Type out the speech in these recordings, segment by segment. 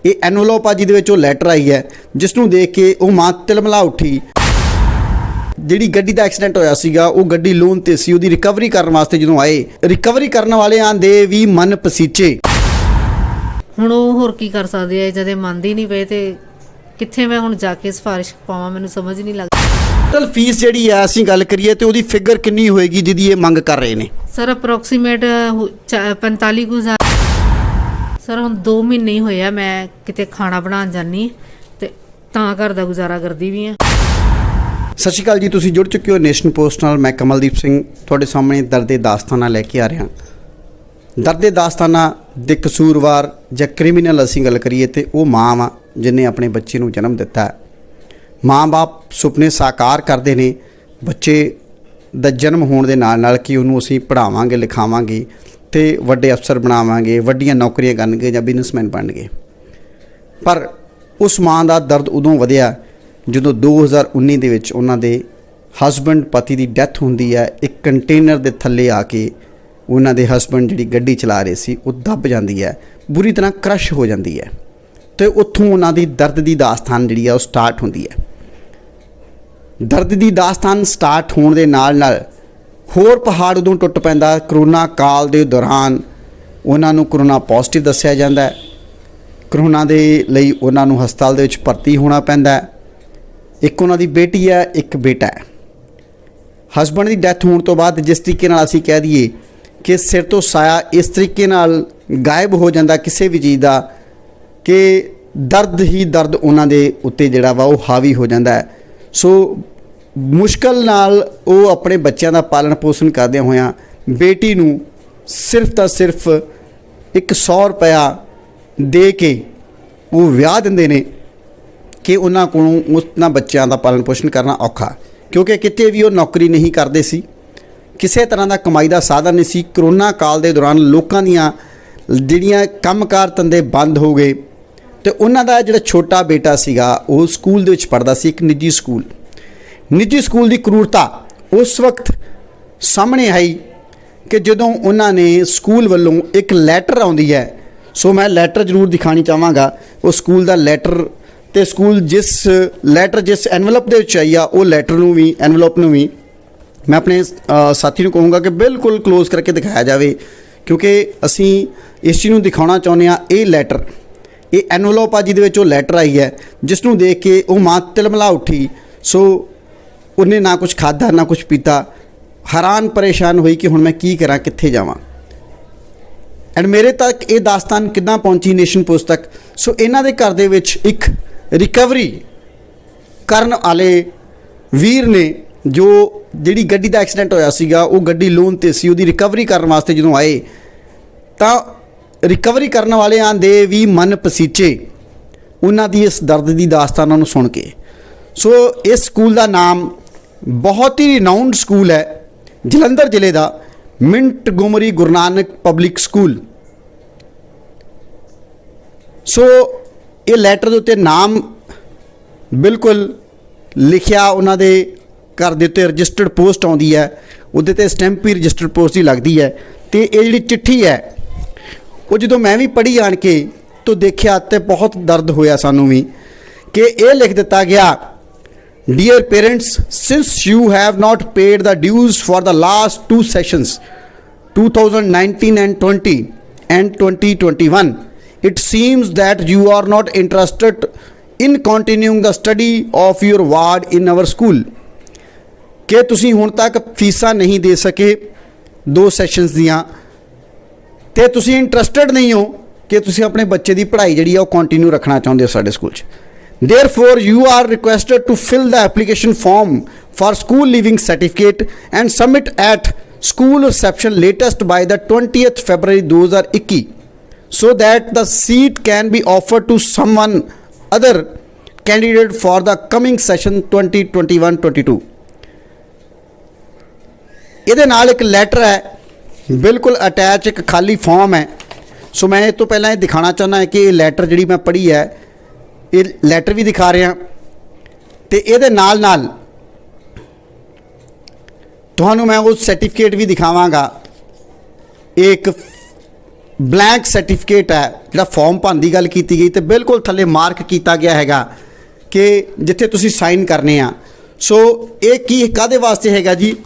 ये एनवलोप आ जिहदे विच वो लैटर आई है, जिसनूं देख के वो मां तिलमिला उठी। जिहड़ी गड्डी दा एक्सीडेंट होया सीगा वो गड्डी लोन ते सी, उहदी रिकवरी करन वास्ते जदों आए, रिकवरी करन वालिआं दे भी मन पसीचे। हुण ਉਹ ਹੋਰ ਕੀ ਕਰ ਸਕਦੇ ਆ, ਜਦੇ ਮੰਨਦੇ ਹੀ ਨਹੀਂ ਪਏ ਤੇ ਕਿੱਥੇ ਮੈਂ ਹੁਣ ਜਾ ਕੇ ਸਿਫਾਰਿਸ਼ ਪਾਵਾਂ, ਮੈਨੂੰ ਸਮਝ ਨਹੀਂ ਲੱਗਦੀ। टोटल फीस जिहड़ी है ਅਸੀਂ ਗੱਲ ਕਰੀਏ ਤੇ ਉਹਦੀ ਫਿਗਰ ਕਿੰਨੀ ਹੋਏਗੀ ਜਿਹਦੀ ਇਹ ਮੰਗ ਕਰ ਰਹੇ ਨੇ? Sir approximate 45,000। ਸਰ ਹੁਣ 2 ਮਹੀਨੇ ਹੀ ਹੋਏ ਆ ਮੈਂ ਕਿਤੇ ਖਾਣਾ ਬਣਾਉਣ ਜਾਨੀ ਤੇ ਤਾਂ ਘਰ ਦਾ ਗੁਜ਼ਾਰਾ ਕਰਦੀ ਵੀ ਆ। ਸਤਿ ਸ਼੍ਰੀ ਅਕਾਲ ਜੀ, ਤੁਸੀਂ ਜੁੜ ਚੁੱਕੇ ਹੋ ਨੇਸ਼ਨ ਪੋਸਟ ਨਾਲ। ਮੈਂ ਕਮਲਦੀਪ ਸਿੰਘ ਤੁਹਾਡੇ ਸਾਹਮਣੇ ਦਰਦੇ ਦਾਸਤਾਨਾ ਲੈ ਕੇ ਆ ਰਿਹਾ। ਦਰਦੇ ਦਾਸਤਾਨਾ ਦੇ ਕਸੂਰਵਾਰ ਜਾਂ ਕ੍ਰਿਮੀਨਲ ਅਸੀਂ ਗੱਲ ਕਰੀਏ ਤੇ ਉਹ ਮਾਂ ਵਾ ਜਿਹਨੇ ਆਪਣੇ ਬੱਚੇ ਨੂੰ ਜਨਮ ਦਿੱਤਾ ਹੈ। ਮਾਂ ਬਾਪ ਸੁਪਨੇ ਸਾਕਾਰ ਕਰਦੇ ਨੇ ਬੱਚੇ ਦਾ ਜਨਮ ਹੋਣ ਦੇ ਨਾਲ ਨਾਲ ਕਿ ਉਹਨੂੰ ਅਸੀਂ ਪੜ੍ਹਾਵਾਂਗੇ ਲਿਖਾਵਾਂਗੇ ਤੇ ਵੱਡੇ ਅਫਸਰ ਬਣਾਵਾਂਗੇ, ਵੱਡੀਆਂ ਨੌਕਰੀਆਂ ਕਰਨਗੇ ਜਾਂ ਬਿਜ਼ਨਸਮੈਨ ਬਣਨਗੇ। ਪਰ ਉਸ ਮਾਂ ਦਾ ਦਰਦ ਉਦੋਂ ਵਧਿਆ ਜਦੋਂ 2019 ਦੇ ਵਿੱਚ ਉਹਨਾਂ ਦੇ ਹਸਬੈਂਡ ਪਤੀ ਦੀ ਡੈਥ ਹੁੰਦੀ ਹੈ। ਇੱਕ ਕੰਟੇਨਰ ਦੇ ਥੱਲੇ ਆ ਕੇ ਉਹਨਾਂ ਦੇ ਹਸਬੈਂਡ ਜਿਹੜੀ ਗੱਡੀ ਚਲਾ ਰਹੇ ਸੀ ਉਹ ਦੱਬ ਜਾਂਦੀ ਹੈ, ਬੁਰੀ ਤਰ੍ਹਾਂ ਕ੍ਰਸ਼ ਹੋ ਜਾਂਦੀ ਹੈ ਤੇ ਉੱਥੋਂ ਉਹਨਾਂ ਦੀ ਦਰਦ ਦੀ ਦਾਸਤਾਨ ਜਿਹੜੀ ਆ ਉਹ ਸਟਾਰਟ ਹੁੰਦੀ ਹੈ। ਦਰਦ ਦੀ ਦਾਸਤਾਨ ਸਟਾਰਟ ਹੋਣ ਦੇ ਨਾਲ ਨਾਲ ਹੋਰ ਪਹਾੜ ਉਦੋਂ ਟੁੱਟ ਪੈਂਦਾ। ਕਰੋਨਾ ਕਾਲ ਦੇ ਦੌਰਾਨ ਉਹਨਾਂ ਨੂੰ ਕਰੋਨਾ ਪੋਜ਼ਿਟਿਵ ਦੱਸਿਆ ਜਾਂਦਾ ਹੈ। ਕਰੋਨਾ ਦੇ ਲਈ ਉਹਨਾਂ ਨੂੰ ਹਸਪਤਾਲ ਦੇ ਵਿੱਚ ਭਰਤੀ ਹੋਣਾ ਪੈਂਦਾ ਹੈ। ਇੱਕ ਉਹਨਾਂ ਦੀ ਬੇਟੀ ਹੈ, ਇੱਕ ਬੇਟਾ ਹੈ। ਹਸਬੈਂਡ ਦੀ ਡੈਥ ਹੋਣ ਤੋਂ ਬਾਅਦ ਜਿਸ ਤਰੀਕੇ ਨਾਲ ਅਸੀਂ ਕਹਿ ਦਈਏ ਕਿ ਸਿਰ ਤੋਂ ਸਾਇਆ ਇਸ ਤਰੀਕੇ ਨਾਲ ਗਾਇਬ ਹੋ ਜਾਂਦਾ ਕਿਸੇ ਵੀ ਚੀਜ਼ ਦਾ ਕਿ ਦਰਦ ਹੀ ਦਰਦ ਉਹਨਾਂ ਦੇ ਉੱਤੇ ਜਿਹੜਾ ਵਾ ਉਹ ਹਾਵੀ ਹੋ ਜਾਂਦਾ ਹੈ। ਸੋ ਮੁਸ਼ਕਲ ਨਾਲ ਉਹ ਆਪਣੇ ਬੱਚਿਆਂ ਦਾ ਪਾਲਣ ਪੋਸ਼ਣ ਕਰਦਿਆਂ ਹੋਇਆਂ ਬੇਟੀ ਨੂੰ ਸਿਰਫ ਤਾਂ ਸਿਰਫ ਇੱਕ 100 ਰੁਪਇਆ ਦੇ ਕੇ ਉਹ ਵਿਆਹ ਦਿੰਦੇ ਨੇ ਕਿ ਉਹਨਾਂ ਕੋਲੋਂ ਉਹਨਾਂ ਬੱਚਿਆਂ ਦਾ ਪਾਲਣ ਪੋਸ਼ਣ ਕਰਨਾ ਔਖਾ, ਕਿਉਂਕਿ ਕਿਤੇ ਵੀ ਉਹ ਨੌਕਰੀ ਨਹੀਂ ਕਰਦੇ ਸੀ, ਕਿਸੇ ਤਰ੍ਹਾਂ ਦਾ ਕਮਾਈ ਦਾ ਸਾਧਨ ਨਹੀਂ ਸੀ। ਕਰੋਨਾ ਕਾਲ ਦੇ ਦੌਰਾਨ ਲੋਕਾਂ ਦੀਆਂ ਜਿਹੜੀਆਂ ਕੰਮਕਾਰ ਧੰਦੇ ਬੰਦ ਹੋ ਗਏ ਤੇ ਉਹਨਾਂ ਦਾ ਜਿਹੜਾ ਛੋਟਾ ਬੇਟਾ ਸੀਗਾ ਉਹ ਸਕੂਲ ਦੇ ਵਿੱਚ ਪੜ੍ਹਦਾ ਸੀ, ਇੱਕ ਨਿੱਜੀ ਸਕੂਲ ਦੀ ਕਰੂਰਤਾ ਉਸ ਵਕਤ ਸਾਹਮਣੇ ਆਈ ਕਿ ਜਦੋਂ ਉਹਨਾਂ ਨੇ ਸਕੂਲ ਵੱਲੋਂ ਇੱਕ ਲੈਟਰ ਆਉਂਦੀ ਹੈ। ਸੋ ਮੈਂ ਲੈਟਰ ਜ਼ਰੂਰ ਦਿਖਾਣੀ ਚਾਹਾਂਗਾ, ਉਹ ਸਕੂਲ ਦਾ ਲੈਟਰ ਤੇ ਸਕੂਲ ਜਿਸ ਐਨਵਲਪ ਦੇ ਵਿੱਚ ਆਈ ਆ ਉਹ ਲੈਟਰ ਨੂੰ ਵੀ ਐਨਵਲਪ ਨੂੰ ਵੀ ਮੈਂ ਆਪਣੇ ਸਾਥੀ ਨੂੰ ਕਹੂੰਗਾ ਕਿ ਬਿਲਕੁਲ ਕਲੋਜ਼ ਕਰਕੇ ਦਿਖਾਇਆ ਜਾਵੇ, ਕਿਉਂਕਿ ਅਸੀਂ ਇਸ ਚੀਜ਼ ਨੂੰ ਦਿਖਾਉਣਾ ਚਾਹੁੰਦੇ ਹਾਂ। ਇਹ ਲੈਟਰ, ਇਹ ਐਨਵਲੋਪ ਆ ਜਿਹਦੇ ਵਿੱਚ ਉਹ ਲੈਟਰ ਆਈ ਹੈ, ਜਿਸ ਨੂੰ ਦੇਖ ਕੇ ਉਹ ਮਾਂ ਤਿਲਮਿਲਾ ਉੱਠੀ। ਸੋ ਉਹਨੇ ਨਾ ਕੁਝ ਖਾਧਾ ਨਾ ਕੁਝ ਪੀਤਾ, ਹੈਰਾਨ ਪਰੇਸ਼ਾਨ ਹੋਈ ਕਿ ਹੁਣ ਮੈਂ ਕੀ ਕਰਾਂ, ਕਿੱਥੇ ਜਾਵਾਂ। ਐਂਡ ਮੇਰੇ ਤੱਕ ਇਹ ਦਾਸਤਾਨ ਕਿੱਦਾਂ ਪਹੁੰਚੀ ਨੇਸ਼ਨ ਪੋਸਟ ਤੱਕ। ਸੋ ਇਹਨਾਂ ਦੇ ਘਰ ਦੇ ਵਿੱਚ ਇੱਕ ਰਿਕਵਰੀ ਕਰਨ ਵਾਲੇ ਵੀਰ ਨੇ ਜੋ ਜਿਹੜੀ ਗੱਡੀ ਦਾ ਐਕਸੀਡੈਂਟ ਹੋਇਆ ਸੀਗਾ ਉਹ ਗੱਡੀ ਲੋਨ ਤੇ ਸੀ, ਉਹਦੀ ਰਿਕਵਰੀ ਕਰਨ ਵਾਸਤੇ ਜਦੋਂ ਆਏ ਤਾਂ ਰਿਕਵਰੀ ਕਰਨ ਵਾਲਿਆਂ ਦੇ ਵੀ ਮਨ ਪਸੀਚੇ ਉਹਨਾਂ ਦੀ ਇਸ ਦਰਦ ਦੀ ਦਾਸਤਾਨਾਂ ਨੂੰ ਸੁਣ ਕੇ। ਸੋ ਇਸ ਸਕੂਲ ਦਾ ਨਾਮ ਬਹੁਤ ਹੀ ਰਿਨਾਊਂਡ ਸਕੂਲ ਹੈ, ਜਲੰਧਰ ਜ਼ਿਲ੍ਹੇ ਦਾ ਮਿੰਟਗੋਮਰੀ ਗੁਰੂ ਨਾਨਕ ਪਬਲਿਕ ਸਕੂਲ। ਸੋ ਇਹ ਲੈਟਰ ਦੇ ਉੱਤੇ ਨਾਮ ਬਿਲਕੁਲ ਲਿਖਿਆ, ਉਹਨਾਂ ਦੇ ਘਰ ਦੇ ਉੱਤੇ ਰਜਿਸਟਰਡ ਪੋਸਟ ਆਉਂਦੀ ਹੈ, ਉਹਦੇ 'ਤੇ ਸਟੈਂਪ ਵੀ ਰਜਿਸਟਰਡ ਪੋਸਟ ਦੀ ਲੱਗਦੀ ਹੈ। ਅਤੇ ਇਹ ਜਿਹੜੀ ਚਿੱਠੀ ਹੈ ਉਹ ਜਦੋਂ ਮੈਂ ਵੀ ਪੜ੍ਹੀ ਆਣ ਕੇ ਤਾਂ ਦੇਖਿਆ ਤੇ ਬਹੁਤ ਦਰਦ ਹੋਇਆ ਸਾਨੂੰ ਵੀ ਕਿ ਇਹ ਲਿਖ ਦਿੱਤਾ ਗਿਆ, dear parents, since you have not paid the dues for the last 2 sessions 2019 and 20 and 2021 it seems that you are not interested in continuing the study of your ward in our school। ਕਿ ਤੁਸੀਂ ਹੁਣ ਤੱਕ ਫੀਸਾਂ ਨਹੀਂ ਦੇ ਸਕੇ 2 sessions ਦੀਆਂ ਤੇ ਤੁਸੀਂ ਇੰਟਰਸਟਡ ਨਹੀਂ ਹੋ ਕਿ ਤੁਸੀਂ ਆਪਣੇ ਬੱਚੇ ਦੀ ਪੜ੍ਹਾਈ ਜਿਹੜੀ ਆ ਉਹ ਕੰਟੀਨਿਊ ਰੱਖਣਾ ਚਾਹੁੰਦੇ ਹੋ ਸਾਡੇ ਸਕੂਲ 'ਚ। Therefore, you are requested to fill the application form for school leaving certificate and submit at school reception latest by the 20th February 2021 so that the seat can be offered to someone other candidate for the coming session 2021-22। ਇਹਦੇ ਨਾਲ ਇੱਕ letter ਹੈ ਬਿਲਕੁਲ attach, ਇੱਕ ਖਾਲੀ farm ਹੈ। ਸੋ ਮੈਂ ਇਹ ਤੋਂ ਪਹਿਲਾਂ ਇਹ ਦਿਖਾਉਣਾ ਚਾਹੁੰਦਾ ਕਿ ਇਹ ਲੈਟਰ ਜਿਹੜੀ ਮੈਂ ਪੜ੍ਹੀ ਹੈ, ਇਹ ਲੈਟਰ ਵੀ ਦਿਖਾ ਰਿਹਾ ਤੇ ਇਹਦੇ ਨਾਲ ਨਾਲ ਤੁਹਾਨੂੰ ਮੈਂ ਉਹ ਸਰਟੀਫਿਕੇਟ ਵੀ ਦਿਖਾਵਾਂਗਾ। ਇਹ ਇੱਕ ਬਲੈਂਕ ਸਰਟੀਫਿਕੇਟ ਹੈ ਜਿਹੜਾ ਫਾਰਮ ਭਰਨ ਦੀ ਗੱਲ ਕੀਤੀ ਗਈ ਤੇ ਬਿਲਕੁਲ ਥੱਲੇ ਮਾਰਕ ਕੀਤਾ ਗਿਆ ਹੈਗਾ ਕਿ ਜਿੱਥੇ ਤੁਸੀਂ ਸਾਈਨ ਕਰਨੇ ਆ। ਸੋ ਇਹ ਕੀ ਕਾਹਦੇ ਵਾਸਤੇ ਹੈਗਾ ਜੀ?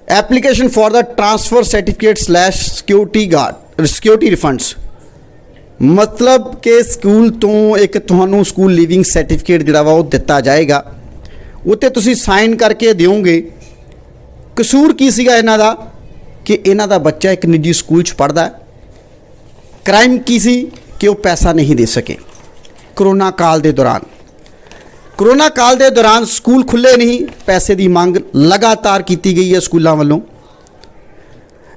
Application for the transfer certificate security refunds, ਮਤਲਬ ਕਿ ਸਕੂਲ ਤੋਂ ਇੱਕ ਤੁਹਾਨੂੰ ਸਕੂਲ ਲਿਵਿੰਗ ਸਰਟੀਫਿਕੇਟ ਜਿਹੜਾ ਵਾ ਉਹ ਦਿੱਤਾ ਜਾਏਗਾ, ਉੱਤੇ ਤੁਸੀਂ ਸਾਈਨ ਕਰਕੇ ਦਿਓਗੇ। ਕਸੂਰ ਕੀ ਸੀਗਾ ਇਹਨਾਂ ਦਾ ਕਿ ਇਹਨਾਂ ਦਾ ਬੱਚਾ ਇੱਕ ਨਿੱਜੀ ਸਕੂਲ 'ਚ ਪੜ੍ਹਦਾ। ਕ੍ਰਾਈਮ ਕੀ ਸੀ ਕਿ ਉਹ ਪੈਸਾ ਨਹੀਂ ਦੇ ਸਕੇ। ਕਰੋਨਾ ਕਾਲ ਦੇ ਦੌਰਾਨ ਸਕੂਲ ਖੁੱਲ੍ਹੇ ਨਹੀਂ, ਪੈਸੇ ਦੀ ਮੰਗ ਲਗਾਤਾਰ ਕੀਤੀ ਗਈ ਹੈ ਸਕੂਲਾਂ ਵੱਲੋਂ,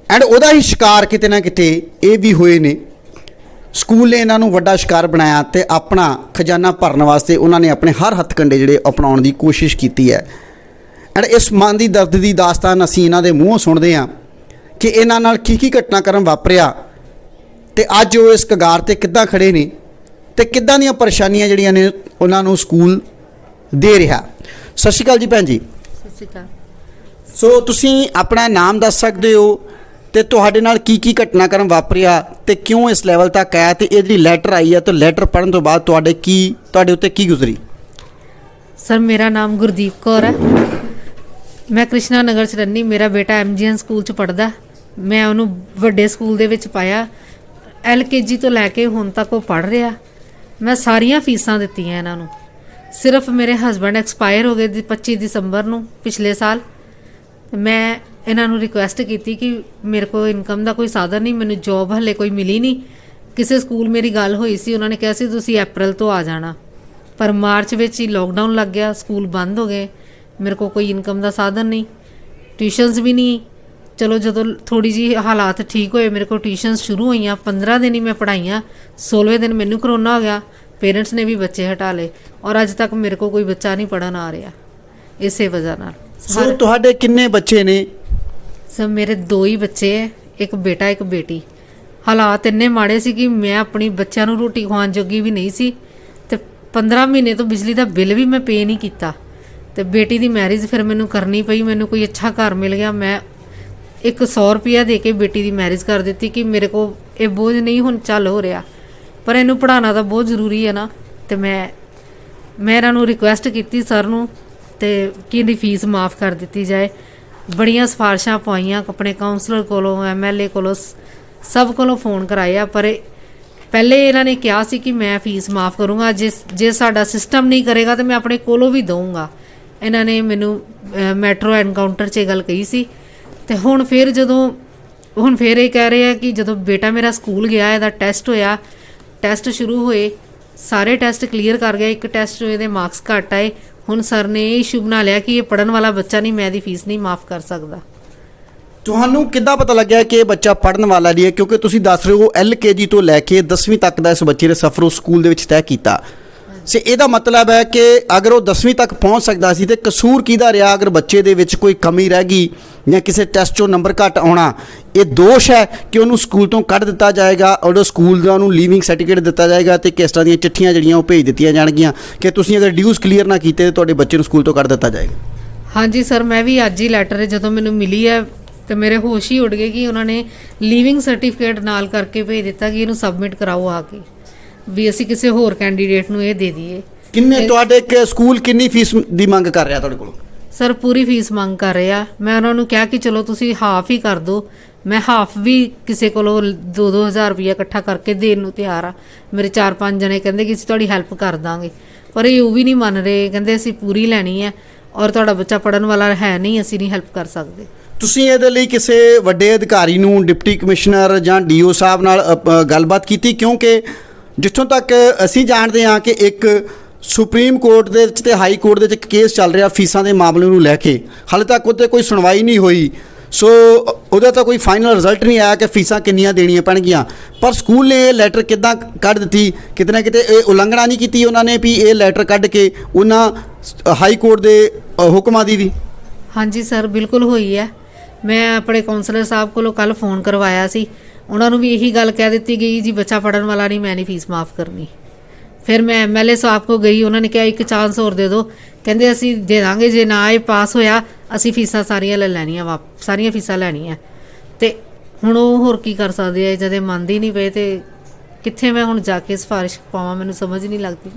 ਐਂਡ ਉਹਦਾ ਹੀ ਸ਼ਿਕਾਰ ਕਿਤੇ ਨਾ ਕਿਤੇ ਇਹ ਵੀ ਹੋਏ ਨੇ। ਸਕੂਲ ਨੇ ਇਹਨਾਂ ਨੂੰ ਵੱਡਾ ਸ਼ਿਕਾਰ ਬਣਾਇਆ ਤੇ ਆਪਣਾ ਖਜ਼ਾਨਾ ਭਰਨ ਵਾਸਤੇ ਉਹਨਾਂ ਨੇ ਆਪਣੇ ਹਰ ਹੱਥਕੰਡੇ ਜਿਹੜੇ ਅਪਣਾਉਣ ਦੀ ਕੋਸ਼ਿਸ਼ ਕੀਤੀ ਹੈ। ਐਂਡ ਇਸ ਮਨ ਦੀ ਦਰਦ ਦੀ ਦਾਸਤਾਨ ਅਸੀਂ ਇਹਨਾਂ ਦੇ ਮੂੰਹੋਂ ਸੁਣਦੇ ਹਾਂ ਕਿ ਇਹਨਾਂ ਨਾਲ ਕੀ ਘਟਨਾਕ੍ਰਮ ਵਾਪਰਿਆ ਤੇ ਅੱਜ ਉਹ ਇਸ ਕਗਾਰ ਤੇ ਕਿੱਦਾਂ ਖੜੇ ਨੇ ਤੇ ਕਿੱਦਾਂ ਦੀਆਂ ਪਰੇਸ਼ਾਨੀਆਂ ਜਿਹੜੀਆਂ ਨੇ ਉਹਨਾਂ ਨੂੰ ਸਕੂਲ ਦੇ ਰਿਹਾ। ਸਤਿ ਸ਼੍ਰੀ ਅਕਾਲ ਜੀ ਭੈਣ ਜੀ। ਸਤਿ ਸ਼੍ਰੀ ਅਕਾਲ। ਸੋ ਤੁਸੀਂ ਆਪਣਾ ਨਾਮ ਦੱਸ ਸਕਦੇ ਹੋ ਤੇ ਤੁਹਾਡੇ ਨਾਲ ਕੀ ਘਟਨਾਕ੍ਰਮ ਵਾਪਰਿਆ ਤੇ ਕਿਉਂ ਇਸ ਲੈਵਲ ਤੱਕ ਆਇਆ ਤੇ ਇਹ ਜਿਹੜੀ ਲੈਟਰ ਆਈ ਹੈ ਤੇ ਲੈਟਰ ਪੜ੍ਹਨ ਤੋਂ ਬਾਅਦ ਤੁਹਾਡੇ ਉੱਤੇ ਕੀ ਗੁਜ਼ਰੀ? ਸਰ ਮੇਰਾ ਨਾਮ ਗੁਰਦੀਪ ਕੌਰ ਹੈ, ਮੈਂ ਕ੍ਰਿਸ਼ਨਾ ਨਗਰ 'ਚ ਰਹਿੰਦੀ। ਮੇਰਾ ਬੇਟਾ MGN ਸਕੂਲ 'ਚ ਪੜ੍ਹਦਾ। ਮੈਂ ਉਹਨੂੰ ਵੱਡੇ ਸਕੂਲ ਦੇ ਵਿੱਚ ਪਾਇਆ, LKG ਤੋਂ ਲੈ ਕੇ ਹੁਣ ਤੱਕ ਉਹ ਪੜ੍ਹ ਰਿਹਾ। ਮੈਂ ਸਾਰੀਆਂ ਫੀਸਾਂ ਦਿੱਤੀਆਂ ਇਹਨਾਂ ਨੂੰ। ਸਿਰਫ ਮੇਰੇ ਹਸਬੈਂਡ ਐਕਸਪਾਇਰ ਹੋ ਗਏ 25 ਦਸੰਬਰ ਨੂੰ ਪਿਛਲੇ ਸਾਲ। ਮੈਂ ਇਹਨਾਂ ਨੂੰ ਰਿਕੁਐਸਟ ਕੀਤੀ ਕਿ ਮੇਰੇ ਕੋਲ ਇਨਕਮ ਦਾ ਕੋਈ ਸਾਧਨ ਨਹੀਂ, ਮੈਨੂੰ ਜੋਬ ਹਲੇ ਕੋਈ ਮਿਲੀ ਨਹੀਂ। ਕਿਸੇ ਸਕੂਲ ਮੇਰੀ ਗੱਲ ਹੋਈ ਸੀ, ਉਹਨਾਂ ਨੇ ਕਿਹਾ ਸੀ ਤੁਸੀਂ ਅਪ੍ਰੈਲ ਤੋਂ ਆ ਜਾਣਾ, ਪਰ ਮਾਰਚ ਵਿੱਚ ਹੀ ਲੋਕਡਾਊਨ ਲੱਗ ਗਿਆ, ਸਕੂਲ ਬੰਦ ਹੋ ਗਏ। ਮੇਰੇ ਕੋਲ ਕੋਈ ਇਨਕਮ ਦਾ ਸਾਧਨ ਨਹੀਂ, ਟਿਊਸ਼ਨਸ ਵੀ ਨਹੀਂ। ਚਲੋ ਜਦੋਂ ਥੋੜੀ ਜਿਹੀ ਹਾਲਾਤ ਠੀਕ ਹੋਏ ਮੇਰੇ ਕੋਲ ਟਿਊਸ਼ਨਸ ਸ਼ੁਰੂ ਹੋਈਆਂ। 15 ਦਿਨ ਹੀ ਮੈਂ ਪੜ੍ਹਾਈਆਂ, 16ਵੇਂ ਦਿਨ ਮੈਨੂੰ ਕਰੋਨਾ ਹੋ ਗਿਆ। ਪੇਰੈਂਟਸ ਨੇ ਵੀ ਬੱਚੇ ਹਟਾ ਲਏ ਔਰ ਅੱਜ ਤੱਕ ਮੇਰੇ ਕੋਲ ਕੋਈ ਬੱਚਾ ਨਹੀਂ ਪੜ੍ਹਨ ਆ ਰਿਹਾ ਇਸੇ ਵਜ੍ਹਾ ਨਾਲ। ਸੋ ਤੁਹਾਡੇ ਕਿੰਨੇ ਬੱਚੇ ਨੇ? ਸਰ ਮੇਰੇ 2 ਹੀ ਬੱਚੇ ਹੈ, ਇੱਕ ਬੇਟਾ ਇੱਕ ਬੇਟੀ। ਹਾਲਾਤ ਇੰਨੇ ਮਾੜੇ ਸੀ ਕਿ ਮੈਂ ਆਪਣੀ ਬੱਚਿਆਂ ਨੂੰ ਰੋਟੀ ਖਵਾਉਣ ਜੋਗੀ ਵੀ ਨਹੀਂ ਸੀ ਤੇ 15 ਮਹੀਨੇ ਤੋਂ ਬਿਜਲੀ ਦਾ ਬਿੱਲ ਵੀ ਮੈਂ ਪੇ ਨਹੀਂ ਕੀਤਾ। ਤੇ ਬੇਟੀ ਦੀ ਮੈਰਿਜ ਫਿਰ ਮੈਨੂੰ ਕਰਨੀ ਪਈ। ਮੈਨੂੰ ਕੋਈ ਅੱਛਾ ਘਰ ਮਿਲ ਗਿਆ, ਮੈਂ 100 ਰੁਪਇਆ ਦੇ ਕੇ ਬੇਟੀ ਦੀ ਮੈਰਿਜ ਕਰ ਦਿੱਤੀ ਕਿ ਮੇਰੇ ਕੋਲ ਇਹ ਬੋਝ ਨਹੀਂ ਹੁਣ ਚੱਲ ਹੋ ਰਿਹਾ, ਪਰ ਇਹਨੂੰ ਪੜ੍ਹਾਉਣਾ ਤਾਂ ਬਹੁਤ ਜ਼ਰੂਰੀ ਹੈ ਨਾ। ਤੇ ਮੈਂ ਇਹਨਾਂ ਨੂੰ ਰਿਕੁਐਸਟ ਕੀਤੀ ਸਰ ਨੂੰ ਤੇ ਕਿ ਇਹਦੀ ਫੀਸ ਮਾफ़ ਕਰ ਦਿੱਤੀ ਜਾਏ। ਬੜੀਆਂ ਸਿਫਾਰਿਸ਼ਾਂ ਪਾਈਆਂ ਆਪਣੇ ਕਾਉਂਸਲਰ ਕੋਲੋਂ, MLA ਕੋਲੋਂ, ਸਭ ਕੋਲੋਂ ਫੋਨ ਕਰਾਇਆ, ਪਰ ਪਹਿਲੇ ਇਹਨਾਂ ਨੇ ਕਿਹਾ ਸੀ ਕਿ ਮੈਂ ਫੀਸ ਮਾफ़ ਕਰੂੰਗਾ, ਜੇ ਸਾਡਾ ਸਿਸਟਮ ਨਹੀਂ ਕਰੇਗਾ ਤਾਂ ਮੈਂ ਆਪਣੇ ਕੋਲੋਂ ਵੀ ਦਊਂਗਾ। ਇਹਨਾਂ ਨੇ ਮੈਨੂੰ ਮੈਟਰੋ ਐਨਕਾਊਂਟਰ 'ਚ ਇਹ ਗੱਲ ਕਹੀ ਸੀ। ਤੇ ਹੁਣ ਫਿਰ ਇਹ ਕਹਿ ਰਹੇ ਆ ਕਿ ਜਦੋਂ ਬੇਟਾ ਮੇਰਾ ਸਕੂਲ ਗਿਆ, ਇਹਦਾ ਟੈਸਟ ਹੋਇਆ, ਟੈਸਟ ਸ਼ੁਰੂ ਹੋਏ, ਸਾਰੇ ਟੈਸਟ ਕਲੀਅਰ ਕਰ ਗਿਆ, ਇੱਕ ਟੈਸਟ ਇਹਦੇ ਮਾਰਕਸ ਘੱਟ ਆਏ। ਹੁਣ ਸਰ ਨੇ ਇਹ ਇਸ਼ੂ ਬਣਾ ਲਿਆ ਕਿ ਇਹ ਪੜ੍ਹਨ ਵਾਲਾ ਬੱਚਾ ਨਹੀਂ, ਮੈਂ ਇਹਦੀ ਫੀਸ ਨਹੀਂ ਮਾफ़ ਕਰ ਸਕਦਾ। ਤੁਹਾਨੂੰ ਕਿੱਦਾਂ ਪਤਾ ਲੱਗਿਆ ਕਿ ਇਹ ਬੱਚਾ ਪੜ੍ਹਨ ਵਾਲਾ ਨਹੀਂ ਹੈ? ਕਿਉਂਕਿ ਤੁਸੀਂ ਦੱਸ ਰਹੇ ਹੋ LKG ਤੋਂ ਲੈ ਕੇ 10ਵੀਂ ਤੱਕ ਦਾ ਇਸ ਬੱਚੇ ਨੇ ਸਫ਼ਰ ਉਸ ਸਕੂਲ ਦੇ ਵਿੱਚ ਤੈਅ ਕੀਤਾ। ਸੋ ਇਹਦਾ ਮਤਲਬ ਹੈ ਕਿ ਅਗਰ ਉਹ 10ਵੀਂ ਤੱਕ ਪਹੁੰਚ ਸਕਦਾ ਸੀ ਤੇ ਕਸੂਰ ਕਿਹਦਾ ਰਿਹਾ? ਅਗਰ ਬੱਚੇ ਦੇ ਵਿੱਚ ਕੋਈ ਕਮੀ ਰਹਿ ਗਈ ਜਾਂ ਕਿਸੇ ਟੈਸਟ 'ਚੋਂ ਨੰਬਰ ਘੱਟ ਆਉਣਾ, ਇਹ ਦੋਸ਼ ਹੈ ਕਿ ਉਹਨੂੰ ਸਕੂਲ ਤੋਂ ਕੱਢ ਦਿੱਤਾ ਜਾਏਗਾ ਔਰ ਸਕੂਲ ਦਾ ਉਹਨੂੰ ਲੀਵਿੰਗ ਸਰਟੀਫਿਕੇਟ ਦਿੱਤਾ ਜਾਏਗਾ ਤੇ ਕਿਸ ਤਰ੍ਹਾਂ ਦੀਆਂ ਚਿੱਠੀਆਂ ਜਿਹੜੀਆਂ ਉਹ ਭੇਜ ਦਿੱਤੀਆਂ ਜਾਣਗੀਆਂ ਕਿ ਤੁਸੀਂ ਅਗਰ ਡਿਊਜ਼ ਕਲੀਅਰ ਨਾ ਕੀਤੇ ਤਾਂ ਤੁਹਾਡੇ ਬੱਚੇ ਨੂੰ ਸਕੂਲ ਤੋਂ ਕੱਢ ਦਿੱਤਾ ਜਾਏਗਾ? ਹਾਂਜੀ ਸਰ, ਮੈਂ ਵੀ ਅੱਜ ਹੀ ਲੈਟਰ ਜਦੋਂ ਮੈਨੂੰ ਮਿਲੀ ਹੈ ਤੇ ਮੇਰੇ ਹੋਸ਼ ਹੀ ਉੱਡ ਗਏ ਕਿ ਉਹਨਾਂ ਨੇ ਲੀਵਿੰਗ ਸਰਟੀਫਿਕੇਟ ਨਾਲ ਕਰਕੇ ਭੇਜ ਦਿੱਤਾ ਕਿ ਇਹਨੂੰ ਸਬਮਿਟ ਕਰਾਓ ਆ ਕੇ, ਵੀ ਅਸੀਂ ਕਿਸੇ ਹੋਰ ਕੈਂਡੀਡੇਟ ਨੂੰ ਇਹ ਦੇ ਦਈਏ। ਕਿੰਨੇ ਤੁਹਾਡੇ ਸਕੂਲ ਕਿੰਨੀ ਫੀਸ ਦੀ ਮੰਗ ਕਰ ਰਿਹਾ ਤੁਹਾਡੇ ਕੋਲ? ਸਰ ਪੂਰੀ ਫੀਸ ਮੰਗ ਕਰ ਰਹੇ ਆ। ਮੈਂ ਉਹਨਾਂ ਨੂੰ ਕਿਹਾ ਕਿ ਚਲੋ ਤੁਸੀਂ ਹਾਫ ਹੀ ਕਰ ਦਿਓ, ਮੈਂ ਹਾਫ ਵੀ ਕਿਸੇ ਕੋਲੋਂ 2-2 ਹਜ਼ਾਰ ਰੁਪਇਆ ਇਕੱਠਾ ਕਰਕੇ ਦੇਣ ਨੂੰ ਤਿਆਰ ਆ। ਮੇਰੇ 4-5 ਜਣੇ ਕਹਿੰਦੇ ਕਿ ਅਸੀਂ ਤੁਹਾਡੀ ਹੈਲਪ ਕਰ ਦਾਂਗੇ, ਪਰ ਇਹ ਉਹ ਵੀ ਨਹੀਂ ਮੰਨ ਰਹੇ, ਕਹਿੰਦੇ ਅਸੀਂ ਪੂਰੀ ਲੈਣੀ ਹੈ ਔਰ ਤੁਹਾਡਾ ਬੱਚਾ ਪੜ੍ਹਨ ਵਾਲਾ ਹੈ ਨਹੀਂ, ਅਸੀਂ ਨਹੀਂ ਹੈਲਪ ਕਰ ਸਕਦੇ। ਤੁਸੀਂ ਇਹਦੇ ਲਈ ਕਿਸੇ ਵੱਡੇ ਅਧਿਕਾਰੀ ਨੂੰ, ਡਿਪਟੀ ਕਮਿਸ਼ਨਰ ਜਾਂ DO ਸਾਹਿਬ ਨਾਲ ਗੱਲਬਾਤ ਕੀਤੀ? ਕਿਉਂਕਿ ਜਿੱਥੋਂ ਤੱਕ ਅਸੀਂ ਜਾਣਦੇ ਹਾਂ ਕਿ ਇੱਕ ਸੁਪਰੀਮ ਕੋਰਟ ਦੇ ਵਿੱਚ ਤੇ ਹਾਈ ਕੋਰਟ ਦੇ ਵਿੱਚ ਇੱਕ ਕੇਸ ਚੱਲ ਰਿਹਾ ਫੀਸਾਂ ਦੇ ਮਾਮਲੇ ਨੂੰ ਲੈ ਕੇ, ਹਾਲੇ ਤੱਕ ਉੱਤੇ ਕੋਈ ਸੁਣਵਾਈ ਨਹੀਂ ਹੋਈ। ਸੋ ਉਹਦਾ ਤਾਂ ਕੋਈ ਫਾਈਨਲ ਰਿਜ਼ਲਟ ਨਹੀਂ ਆਇਆ ਕਿ ਫੀਸਾਂ ਕਿੰਨੀਆਂ ਦੇਣੀਆਂ ਪੈਣਗੀਆਂ, ਪਰ ਸਕੂਲ ਨੇ ਇਹ ਲੈਟਰ ਕਿੱਦਾਂ ਕੱਢ ਦਿੱਤੀ? ਕਿਤੇ ਨਾ ਕਿਤੇ ਇਹ ਉਲੰਘਣਾ ਨਹੀਂ ਕੀਤੀ ਉਹਨਾਂ ਨੇ ਵੀ ਇਹ ਲੈਟਰ ਕੱਢ ਕੇ ਉਹਨਾਂ ਹਾਈ ਕੋਰਟ ਦੇ ਹੁਕਮਾਂ ਦੀ ਵੀ? ਹਾਂਜੀ ਸਰ, ਬਿਲਕੁਲ ਹੋਈ ਹੈ। ਮੈਂ ਆਪਣੇ ਕਾਉਂਸਲਰ ਸਾਹਿਬ ਕੋਲੋਂ ਕੱਲ੍ਹ ਫੋਨ ਕਰਵਾਇਆ ਸੀ, ਉਹਨਾਂ ਨੂੰ ਵੀ ਇਹੀ ਗੱਲ ਕਹਿ ਦਿੱਤੀ ਗਈ ਜੀ ਬੱਚਾ ਪੜ੍ਹਨ ਵਾਲਾ ਨਹੀਂ, ਮੈਂ ਨਹੀਂ ਫੀਸ ਮਾफ़ ਕਰਨੀ। ਫਿਰ ਮੈਂ MLA ਸਾਹਿਬ ਕੋਲ ਗਈ, ਉਹਨਾਂ ਨੇ ਕਿਹਾ ਇੱਕ ਚਾਂਸ ਹੋਰ ਦੇ ਦਿਓ, ਕਹਿੰਦੇ ਅਸੀਂ ਦੇ ਦਾਂਗੇ, ਜੇ ਨਾ ਇਹ ਪਾਸ ਹੋਇਆ ਅਸੀਂ ਫੀਸਾਂ ਸਾਰੀਆਂ ਲੈ ਲੈਣੀਆਂ, ਸਾਰੀਆਂ ਫੀਸਾਂ ਲੈਣੀਆਂ। ਤੇ ਹੁਣ ਉਹ ਹੋਰ ਕੀ ਕਰ ਸਕਦੇ ਆ ਜਦ ਇਹ ਮੰਨਦੇ ਹੀ ਨਹੀਂ ਪਏ ਤੇ ਕਿੱਥੇ ਮੈਂ ਹੁਣ ਜਾ ਕੇ ਸਿਫਾਰਿਸ਼ ਪਾਵਾਂ, ਮੈਨੂੰ ਸਮਝ ਨਹੀਂ ਲੱਗਦੀ।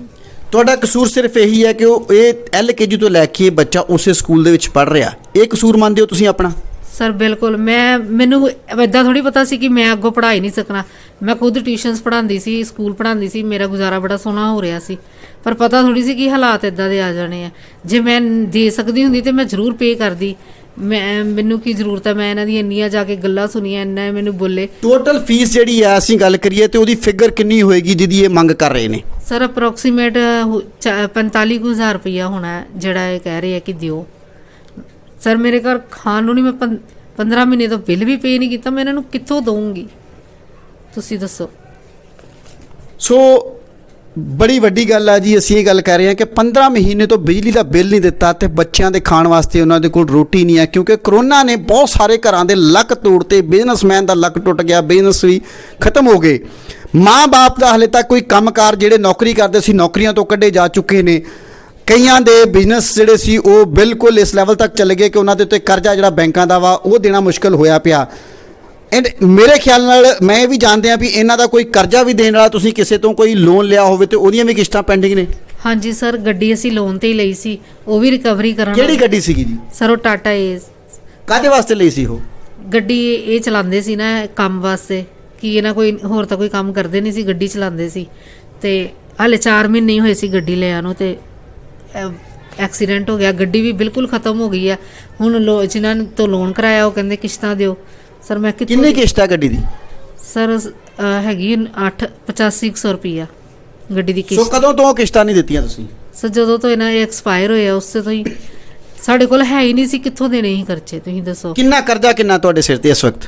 ਤੁਹਾਡਾ ਕਸੂਰ ਸਿਰਫ ਇਹੀ ਹੈ ਕਿ ਉਹ ਇਹ LKG ਤੋਂ ਲੈ ਕੇ ਬੱਚਾ ਉਸੇ ਸਕੂਲ ਦੇ ਵਿੱਚ ਪੜ੍ਹ ਰਿਹਾ, ਇਹ ਕਸੂਰ ਮੰਨਦੇ ਹੋ ਤੁਸੀਂ ਆਪਣਾ? ਸਰ ਬਿਲਕੁਲ, ਮੈਨੂੰ ਇੱਦਾਂ ਥੋੜੀ ਪਤਾ ਸੀ ਕਿ ਮੈਂ ਅੱਗੋਂ ਪੜ੍ਹਾ ਹੀ ਨਹੀਂ ਸਕਣਾ। ਮੈਂ ਖੁਦ ਟਿਊਸ਼ਨਸ ਪੜ੍ਹਾਉਂਦੀ ਸੀ, ਸਕੂਲ ਪੜ੍ਹਾਉਂਦੀ ਸੀ, ਮੇਰਾ ਗੁਜ਼ਾਰਾ ਬੜਾ ਸੋਹਣਾ ਹੋ ਰਿਹਾ ਸੀ, ਪਰ ਪਤਾ ਥੋੜੀ ਸੀ ਕਿ ਹਾਲਾਤ ਇਦਾਂ ਦੇ ਆ ਜਾਣੇ ਆ। ਜੇ ਮੈਂ ਦੇ ਸਕਦੀ ਹੁੰਦੀ ਤੇ ਮੈਂ ਜ਼ਰੂਰ ਪੇ ਕਰਦੀ। ਮੈਨੂੰ ਕੀ ਜ਼ਰੂਰਤ ਹੈ, ਮੈਂ ਇਹਨਾਂ ਦੀ ਇੰਨੀਆਂ ਜਾ ਕੇ ਗੱਲਾਂ ਸੁਣੀਆਂ, ਇੰਨਾ ਮੈਨੂੰ ਬੋਲੇ। ਟੋਟਲ ਫੀਸ ਜਿਹੜੀ ਹੈ ਅਸੀਂ ਗੱਲ ਕਰੀਏ ਤੇ ਉਹਦੀ ਫਿਗਰ ਕਿੰਨੀ ਹੋਏਗੀ ਜਿਹਦੀ ਇਹ ਮੰਗ ਕਰ ਰਹੇ ਨੇ? ਸਰ ਅਪਰੋਕਸੀਮੇਟ 45,000 ਰੁਪਈਆ ਹੋਣਾ ਜਿਹੜਾ ਇਹ ਕਹਿ ਰਹੇ ਆ ਕਿ ਦਿਓ। ਸਰ ਮੇਰੇ ਘਰ ਖਾਣ ਨੂੰ ਨਹੀਂ, ਮੈਂ 15 ਮਹੀਨੇ ਤੋਂ ਬਿੱਲ ਵੀ ਪੇ ਨਹੀਂ ਕੀਤਾ, ਮੈਂ ਇਹਨਾਂ ਨੂੰ ਕਿੱਥੋਂ ਦਊਂਗੀ ਤੁਸੀਂ ਦੱਸੋ। ਸੋ ਬੜੀ ਵੱਡੀ ਗੱਲ ਆ ਜੀ, ਅਸੀਂ ਇਹ ਗੱਲ ਕਰ ਰਹੇ ਹਾਂ ਕਿ 15 ਮਹੀਨੇ ਤੋਂ ਬਿਜਲੀ ਦਾ ਬਿੱਲ ਨਹੀਂ ਦਿੱਤਾ ਤੇ ਬੱਚਿਆਂ ਦੇ ਖਾਣ ਵਾਸਤੇ ਉਹਨਾਂ ਦੇ ਕੋਲ ਰੋਟੀ ਨਹੀਂ ਹੈ, ਕਿਉਂਕਿ ਕਰੋਨਾ ਨੇ ਬਹੁਤ ਸਾਰੇ ਘਰਾਂ ਦੇ ਲੱਕ ਤੋੜਤੇ, ਬਿਜ਼ਨਸਮੈਨ ਦਾ ਲੱਕ ਟੁੱਟ ਗਿਆ, ਬਿਜ਼ਨਸ ਵੀ ਖਤਮ ਹੋ ਗਏ। ਮਾਂ-ਬਾਪ ਦਾ ਹਲੇ ਤੱਕ ਕੋਈ ਕੰਮਕਾਰ, ਜਿਹੜੇ ਨੌਕਰੀ ਕਰਦੇ ਸੀ ਨੌਕਰੀਆਂ ਤੋਂ ਕੱਢੇ ਜਾ ਚੁੱਕੇ ਨੇ। ਕਈਆਂ ਦੇ ਬਿਜ਼ਨਸ ਜਿਹੜੇ ਸੀ ਉਹ ਬਿਲਕੁਲ ਇਸ ਲੈਵਲ ਤੱਕ ਚਲੇ ਗਏ ਕਿ ਉਹਨਾਂ ਦੇ ਉੱਤੇ ਕਰਜ਼ਾ ਜਿਹੜਾ ਬੈਂਕਾਂ ਦਾ ਵਾ ਉਹ ਦੇਣਾ ਮੁਸ਼ਕਲ ਹੋਇਆ ਪਿਆ। ਐਂਡ ਮੇਰੇ ਖਿਆਲ ਨਾਲ ਮੈਂ ਇਹ ਵੀ ਜਾਣਦੇ ਆ ਵੀ ਇਹਨਾਂ ਦਾ ਕੋਈ ਕਰਜ਼ਾ ਵੀ ਦੇਣ ਵਾਲਾ, ਤੁਸੀਂ ਕਿਸੇ ਤੋਂ ਕੋਈ ਲੋਨ ਲਿਆ ਹੋਵੇ ਤੇ ਉਹਦੀਆਂ ਵੀ ਕਿਸ਼ਤਾਂ ਪੈਂਡਿੰਗ ਨੇ? ਹਾਂਜੀ ਸਰ, ਗੱਡੀ ਅਸੀਂ ਲੋਨ ਤੇ ਹੀ ਲਈ ਸੀ, ਉਹ ਵੀ ਰਿਕਵਰੀ ਕਰਨ। ਕਿਹੜੀ ਗੱਡੀ ਸੀਗੀ ਜੀ? ਸਰ ਉਹ ਟਾਟਾ ਏਸ। ਕਾਹਦੇ ਵਾਸਤੇ ਲਈ ਸੀ ਉਹ ਗੱਡੀ? ਇਹ ਚਲਾਉਂਦੇ ਸੀ ਨਾ ਕੰਮ ਵਾਸਤੇ, ਕਿ ਇਹਨਾਂ ਕੋਈ ਹੋਰ ਤਾਂ ਕੋਈ ਕੰਮ ਕਰਦੇ ਨਹੀਂ ਸੀ, ਗੱਡੀ ਚਲਾਉਂਦੇ ਸੀ। ਤੇ ਹਾਲੇ 4 ਮਹੀਨੇ ਹੀ ਹੋਏ ਸੀ ਗੱਡੀ ਲਿਆ ਨੂੰ ਤੇ ਐਕਸੀਡੈਂਟ ਹੋ ਗਿਆ, ਗੱਡੀ ਵੀ ਬਿਲਕੁਲ ਖਤਮ ਹੋ ਗਈ ਆ। ਹੁਣ ਜਿਨ੍ਹਾਂ ਤੋਂ ਲੋਨ ਕਰਾਇਆ ਉਹ ਕਹਿੰਦੇ ਕਿਸ਼ਤਾਂ ਦਿਓ। ਸਰ ਮੈਂ ਕਿੰਨੀ ਕਿਸ਼ਤ ਹੈ ਗੱਡੀ ਦੀ? ਸਰ ਹੈਗੀ 85,100 ਰੁਪਈਆ ਗੱਡੀ ਦੀ ਕਿਸ਼ਤ। ਸੋ ਕਦੋਂ ਤੋਂ ਕਿਸ਼ਤਾਂ ਨਹੀਂ ਦਿੱਤੀਆਂ ਤੁਸੀਂ? ਸਰ ਜਦੋਂ ਤੋਂ ਇਹਨਾਂ ਇਹ ਐਕਸਪਾਇਰ ਹੋਇਆ ਉਸ ਤੋਂ ਹੀ ਸਾਡੇ ਕੋਲ ਹੈ ਹੀ ਨਹੀਂ ਸੀ, ਕਿੱਥੋਂ ਦੇਣੇ ਸੀ ਖਰਚੇ, ਤੁਸੀਂ ਦੱਸੋ। ਕਿੰਨਾ ਕਰਜ਼ਾ ਕਿੰਨਾ ਤੁਹਾਡੇ ਸਿਰ ਤੇ ਇਸ ਵਕਤ?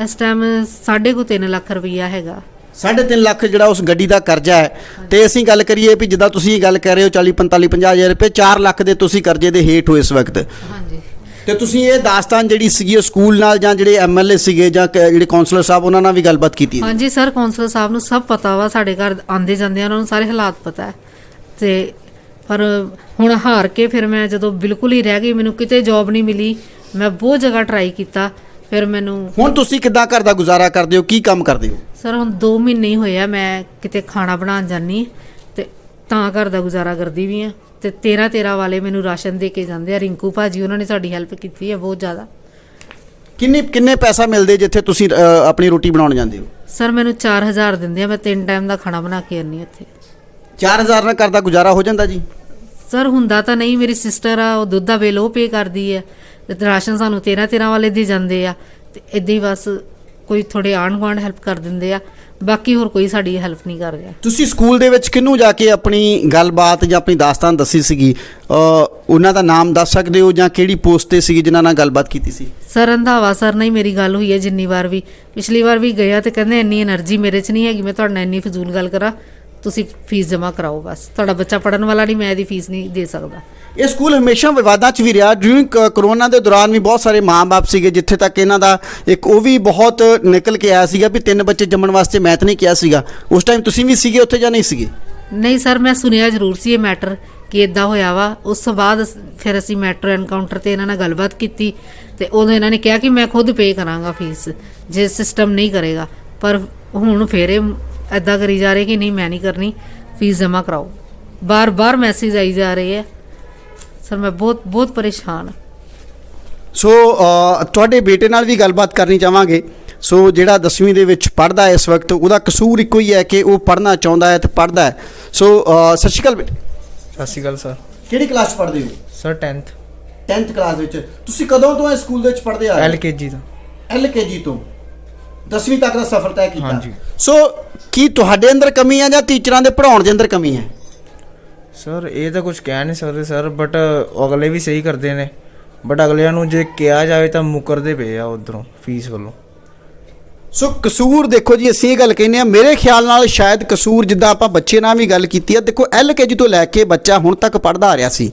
ਇਸ ਟਾਈਮ 3.5 ਲੱਖ ਰੁਪਈਆ ਹੈਗਾ। 3.5 ਲੱਖ ਜਿਹੜਾ ਉਸ ਗੱਡੀ ਦਾ ਕਰਜ਼ਾ ਹੈ। ਤੇ ਅਸੀਂ ਗੱਲ ਕਰੀਏ ਵੀ ਜਿੱਦਾਂ ਤੁਸੀਂ ਗੱਲ ਕਰ ਰਹੇ ਹੋ 40 45 50 ਹਜ਼ਾਰ ਰੁਪਏ, 4 ਲੱਖ ਦੇ ਤੁਸੀਂ ਕਰਜ਼ੇ ਦੇ ਹੇਠ ਹੋ ਇਸ ਵਕਤ। ਹਾਂਜੀ। ਤੇ ਤੁਸੀਂ ਇਹ ਦਾਸਤਾਨ ਜਿਹੜੀ ਸੀਗੀ ਉਹ ਸਕੂਲ ਨਾਲ ਜਾਂ ਜਿਹੜੇ MLA ਸੀਗੇ ਜਾਂ ਜਿਹੜੇ ਕਾਉਂਸਲਰ ਸਾਹਿਬ ਉਹਨਾਂ ਨਾਲ ਵੀ ਗੱਲਬਾਤ ਕੀਤੀ? ਹਾਂਜੀ ਸਰ, ਕਾਉਂਸਲਰ ਸਾਹਿਬ ਨੂੰ ਸਭ ਪਤਾ ਵਾ, ਸਾਡੇ ਘਰ ਆਉਂਦੇ ਜਾਂਦੇ ਆ, ਉਹਨਾਂ ਨੂੰ ਸਾਰੇ ਹਾਲਾਤ ਪਤਾ ਹੈ। ਤੇ ਪਰ ਹੁਣ ਹਾਰ ਕੇ ਫਿਰ ਮੈਂ ਜਦੋਂ ਬਿਲਕੁਲ ਹੀ ਰਹਿ ਗਈ, ਮੈਨੂੰ ਕਿਤੇ ਜੌਬ ਨਹੀਂ ਮਿਲੀ, ਮੈਂ ਬਹੁਤ ਜਗ੍ਹਾ ਟਰਾਈ ਕੀਤਾ, ਫਿਰ ਮੈਨੂੰ। ਹੁਣ ਤੁਸੀਂ ਕਿੱਦਾਂ ਘਰ ਦਾ ਗੁਜ਼ਾਰਾ ਕਰਦੇ ਹੋ, ਕੀ ਕੰਮ ਕਰਦੇ ਹੋ? ਸਰ ਹੁਣ 2 ਮਹੀਨੇ ਹੀ ਹੋਏ ਆ ਮੈਂ ਕਿਤੇ ਖਾਣਾ ਬਣਾਉਣ ਜਾਂਦੀ ਤੇ ਤਾਂ ਘਰ ਦਾ ਗੁਜ਼ਾਰਾ ਕਰਦੀ ਵੀ ਆ। ਤੇ 13 ਵਾਲੇ ਮੈਨੂੰ ਰਾਸ਼ਨ ਦੇ ਕੇ ਜਾਂਦੇ ਆ, ਰਿੰਕੂ ਭਾਜੀ, ਉਹਨਾਂ ਨੇ ਸਾਡੀ ਹੈਲਪ ਕੀਤੀ ਹੈ ਬਹੁਤ ਜ਼ਿਆਦਾ। ਕਿੰਨੇ ਪੈਸਾ ਮਿਲਦੇ ਜਿੱਥੇ ਤੁਸੀਂ ਆਪਣੀ ਰੋਟੀ ਬਣਾਉਣ ਜਾਂਦੇ ਹੋ? ਸਰ ਮੈਨੂੰ 4,000 ਦਿੰਦੇ ਆ, ਮੈਂ 3 ਟਾਈਮ ਦਾ ਖਾਣਾ ਬਣਾ ਕੇ ਆਉਂਦੀ ਉੱਥੇ। 4,000 ਨਾਲ ਘਰ ਦਾ ਗੁਜ਼ਾਰਾ ਹੋ ਜਾਂਦਾ ਜੀ? ਸਰ ਹੁੰਦਾ ਤਾਂ ਨਹੀਂ, ਮੇਰੀ ਸਿਸਟਰ ਆ, ਉਹ ਦੁੱਧ ਦਾ ਬਿੱਲ ਉਹ ਪੇ ਕਰਦੀ ਹੈ ਤੇ ਰਾਸ਼ਨ ਸਾਨੂੰ 13 ਵਾਲੇ ਦੇ ਜਾਂਦੇ ਆ। ਤੇ ਇੱਦਾਂ ਹੀ ਬਸ ਕੋਈ ਥੋੜੇ ਆਂਢ ਗੁਆਂਢ ਹੈਲਪ ਕਰ ਦਿੰਦੇ ਆ, ਬਾਕੀ ਹੋਰ ਕੋਈ ਸਾਡੀ ਹੈਲਪ ਨਹੀਂ ਕਰ ਰਿਹਾ। ਤੁਸੀਂ ਸਕੂਲ ਦੇ ਵਿੱਚ ਕਿਹਨੂੰ ਜਾ ਕੇ ਆਪਣੀ ਗੱਲਬਾਤ ਜਾਂ ਆਪਣੀ ਦਾਸਤਾਨ ਦੱਸੀ ਸੀਗੀ? ਉਹਨਾਂ ਦਾ ਨਾਮ ਦੱਸ ਸਕਦੇ ਹੋ ਜਾਂ ਕਿਹੜੀ ਪੋਸਟ ਤੇ ਸੀਗੀ ਜਿਨ੍ਹਾਂ ਨਾਲ ਗੱਲਬਾਤ ਕੀਤੀ ਸੀ? ਸਰ ਰੰਧਾਵਾ ਸਰ ਨਾਲ ਹੀ ਮੇਰੀ ਗੱਲ ਹੋਈ ਹੈ ਜਿੰਨੀ ਵਾਰ ਵੀ। ਪਿਛਲੀ ਵਾਰ ਵੀ ਗਿਆ ਤੇ ਕਹਿੰਦੇ ਇੰਨੀ ਐਨਰਜੀ ਮੇਰੇ 'ਚ ਨਹੀਂ ਹੈਗੀ ਮੈਂ ਤੁਹਾਡੇ ਨਾਲ ਇੰਨੀ ਫਜ਼ੂਲ ਗੱਲ ਕਰਾਂ, ਤੁਸੀਂ ਫੀਸ ਜਮ੍ਹਾਂ ਕਰਾਓ, ਬਸ ਤੁਹਾਡਾ ਬੱਚਾ ਪੜ੍ਹਨ ਵਾਲਾ ਨਹੀਂ, ਮੈਂ ਇਹਦੀ ਫੀਸ ਨਹੀਂ ਦੇ ਸਕਦਾ। ਇਹ ਸਕੂਲ ਹਮੇਸ਼ਾ ਵਿਵਾਦਾਂ 'ਚ ਵੀ ਰਿਹਾ। ਡਿਊਰਿੰਗ ਕਰੋਨਾ ਦੇ ਦੌਰਾਨ ਵੀ ਬਹੁਤ ਸਾਰੇ ਮਾਂ-ਬਾਪ ਸੀਗੇ, ਜਿੱਥੇ ਤੱਕ ਇਹਨਾਂ ਦਾ ਇੱਕ ਉਹ ਵੀ ਬਹੁਤ ਨਿਕਲ ਕੇ ਆਇਆ ਸੀਗਾ ਵੀ 3 ਬੱਚੇ ਜੰਮਣ ਵਾਸਤੇ ਮੈਥ ਨਹੀਂ ਕਿਹਾ ਸੀਗਾ। ਉਸ ਟਾਈਮ ਤੁਸੀਂ ਵੀ ਸੀਗੇ ਉੱਥੇ ਜਾਂ ਨਹੀਂ ਸੀਗੇ? ਨਹੀਂ ਸਰ, ਮੈਂ ਸੁਣਿਆ ਜ਼ਰੂਰ ਸੀ ਇਹ ਮੈਟਰ ਕਿ ਇਦਾਂ ਹੋਇਆ ਵਾ। ਉਸ ਤੋਂ ਬਾਅਦ ਫਿਰ ਅਸੀਂ ਮੈਟਰੋ ਐਨਕਾਊਂਟਰ ਤੇ ਇਹਨਾਂ ਨਾਲ ਗੱਲਬਾਤ ਕੀਤੀ ਤੇ ਉਦੋਂ ਇਹਨਾਂ ਨੇ ਕਿਹਾ ਕਿ ਮੈਂ ਖੁਦ ਪੇ ਕਰਾਂਗਾ ਫੀਸ ਜੇ ਸਿਸਟਮ ਨਹੀਂ ਕਰੇਗਾ। ਪਰ ਹੁਣ ਫਿਰ ਇੱਦਾਂ ਕਰੀ ਜਾ ਰਹੇ ਕਿ ਨਹੀਂ ਮੈਂ ਨਹੀਂ ਕਰਨੀ, ਫੀਸ ਜਮ੍ਹਾਂ ਕਰਾਓ। ਬਾਰ-ਬਾਰ ਮੈਸੇਜ ਆਈ ਜਾ ਰਹੇ ਹੈ। ਸਰ ਮੈਂ ਬਹੁਤ ਪਰੇਸ਼ਾਨ ਹਾਂ। ਸੋ ਤੁਹਾਡੇ ਬੇਟੇ ਨਾਲ ਵੀ ਗੱਲਬਾਤ ਕਰਨੀ ਚਾਹਾਂਗੇ। ਸੋ ਜਿਹੜਾ 10ਵੀਂ ਦੇ ਵਿੱਚ ਪੜ੍ਹਦਾ ਹੈ ਇਸ ਵਕਤ, ਉਹਦਾ ਕਸੂਰ ਇੱਕੋ ਹੀ ਹੈ ਕਿ ਉਹ ਪੜ੍ਹਨਾ ਚਾਹੁੰਦਾ ਹੈ ਤੇ ਪੜ੍ਹਦਾ ਹੈ। ਸੋ ਸਤਿ ਸ਼੍ਰੀ ਅਕਾਲ ਬੇਟੇ। ਸਤਿ ਸ਼੍ਰੀ ਅਕਾਲ ਸਰ। ਕਿਹੜੀ ਕਲਾਸ ਪੜ੍ਹਦੇ ਹੋ? ਸਰ 10th 10th ਕਲਾਸ ਵਿੱਚ। ਤੁਸੀਂ ਕਦੋਂ ਤੋਂ ਇਸ ਸਕੂਲ ਦੇ ਵਿੱਚ ਪੜ੍ਹਦੇ ਆ ਰਹੇ? LKG ਤੋਂ। LKG ਤੋਂ 10ਵੀਂ ਤੱਕ ਦਾ ਸਫ਼ਰ ਤੈਅ ਕੀਤਾ। ਹਾਂਜੀ। ਸੋ ਕੀ ਤੁਹਾਡੇ ਅੰਦਰ ਕਮੀ ਹੈ ਜਾਂ ਟੀਚਰਾਂ ਦੇ ਪੜ੍ਹਾਉਣ ਦੇ ਅੰਦਰ ਕਮੀ ਹੈ? ਸਰ ਇਹ ਤਾਂ ਕੁਝ ਕਹਿ ਨਹੀਂ ਸਕਦੇ ਸਰ, ਬਟ ਅਗਲੇ ਵੀ ਸਹੀ ਕਰਦੇ ਨੇ, ਬਟ ਅਗਲਿਆਂ ਨੂੰ ਜੇ ਕਿਹਾ ਜਾਵੇ ਤਾਂ ਮੁਕਰਦੇ ਪਏ ਆ ਉਧਰੋਂ ਫੀਸ ਵੱਲੋਂ। ਸੋ ਕਸੂਰ ਦੇਖੋ ਜੀ, ਅਸੀਂ ਇਹ ਗੱਲ ਕਹਿੰਦੇ ਆ, ਮੇਰੇ ਖਿਆਲ ਨਾਲ ਸ਼ਾਇਦ ਕਸੂਰ ਜਿੱਦਾਂ ਆਪਾਂ ਬੱਚੇ ਨਾਲ ਵੀ ਗੱਲ ਕੀਤੀ ਆ, ਦੇਖੋ LKG ਤੋਂ ਲੈ ਕੇ ਬੱਚਾ ਹੁਣ ਤੱਕ ਪੜ੍ਹਦਾ ਆ ਰਿਹਾ ਸੀ,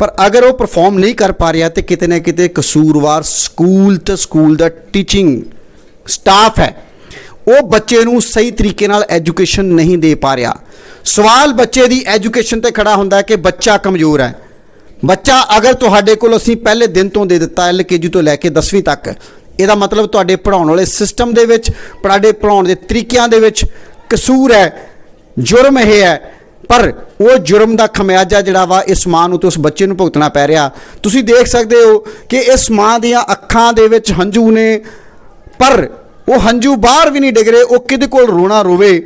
ਪਰ ਅਗਰ ਉਹ ਪਰਫਾਰਮ ਨਹੀਂ ਕਰ ਪਾ ਰਿਹਾ ਤੇ ਕਿਤੇ ਨਾ ਕਿਤੇ ਕਸੂਰਵਾਰ ਸਕੂਲ ਤੇ ਸਕੂਲ ਦਾ ਟੀਚਿੰਗ ਸਟਾਫ ਹੈ। ਉਹ ਬੱਚੇ ਨੂੰ ਸਹੀ ਤਰੀਕੇ ਨਾਲ ਐਜੂਕੇਸ਼ਨ ਨਹੀਂ ਦੇ ਪਾ ਰਿਹਾ। ਸਵਾਲ ਬੱਚੇ ਦੀ ਐਜੂਕੇਸ਼ਨ ਤੇ ਖੜਾ ਹੁੰਦਾ ਕਿ ਬੱਚਾ ਕਮਜ਼ੋਰ ਹੈ। ਬੱਚਾ ਅਗਰ ਤੁਹਾਡੇ ਕੋਲ ਅਸੀਂ ਪਹਿਲੇ ਦਿਨ ਤੋਂ ਦੇ ਦਿੱਤਾ LKG ਤੋਂ ਲੈ ਕੇ 10ਵੀਂ ਤੱਕ, ਇਹਦਾ ਮਤਲਬ ਤੁਹਾਡੇ ਪੜ੍ਹਾਉਣ ਵਾਲੇ ਸਿਸਟਮ ਦੇ ਵਿੱਚ, ਤੁਹਾਡੇ ਪੜ੍ਹਾਉਣ ਦੇ ਤਰੀਕਿਆਂ ਦੇ ਵਿੱਚ ਕਸੂਰ ਹੈ, ਜੁਰਮ ਇਹ ਹੈ। ਪਰ ਉਹ ਜੁਰਮ ਦਾ ਖਮਿਆਜਾ ਜਿਹੜਾ ਵਾ ਇਸ ਮਾਂ ਨੂੰ ਤੇ ਉਸ ਬੱਚੇ ਨੂੰ ਭੁਗਤਣਾ ਪੈ ਰਿਹਾ। ਤੁਸੀਂ ਦੇਖ ਸਕਦੇ ਹੋ ਕਿ ਇਸ ਮਾਂ ਦੀਆਂ ਅੱਖਾਂ ਦੇ ਵਿੱਚ ਹੰਝੂ ਨੇ, ਪਰ ਉਹ ਹੰਝੂ ਬਾਹਰ ਵੀ ਨਹੀਂ ਡਿੱਗ ਰਹੇ। ਉਹ ਕਿਹਦੇ ਕੋਲ ਰੋਣਾ ਰੋਵੇ,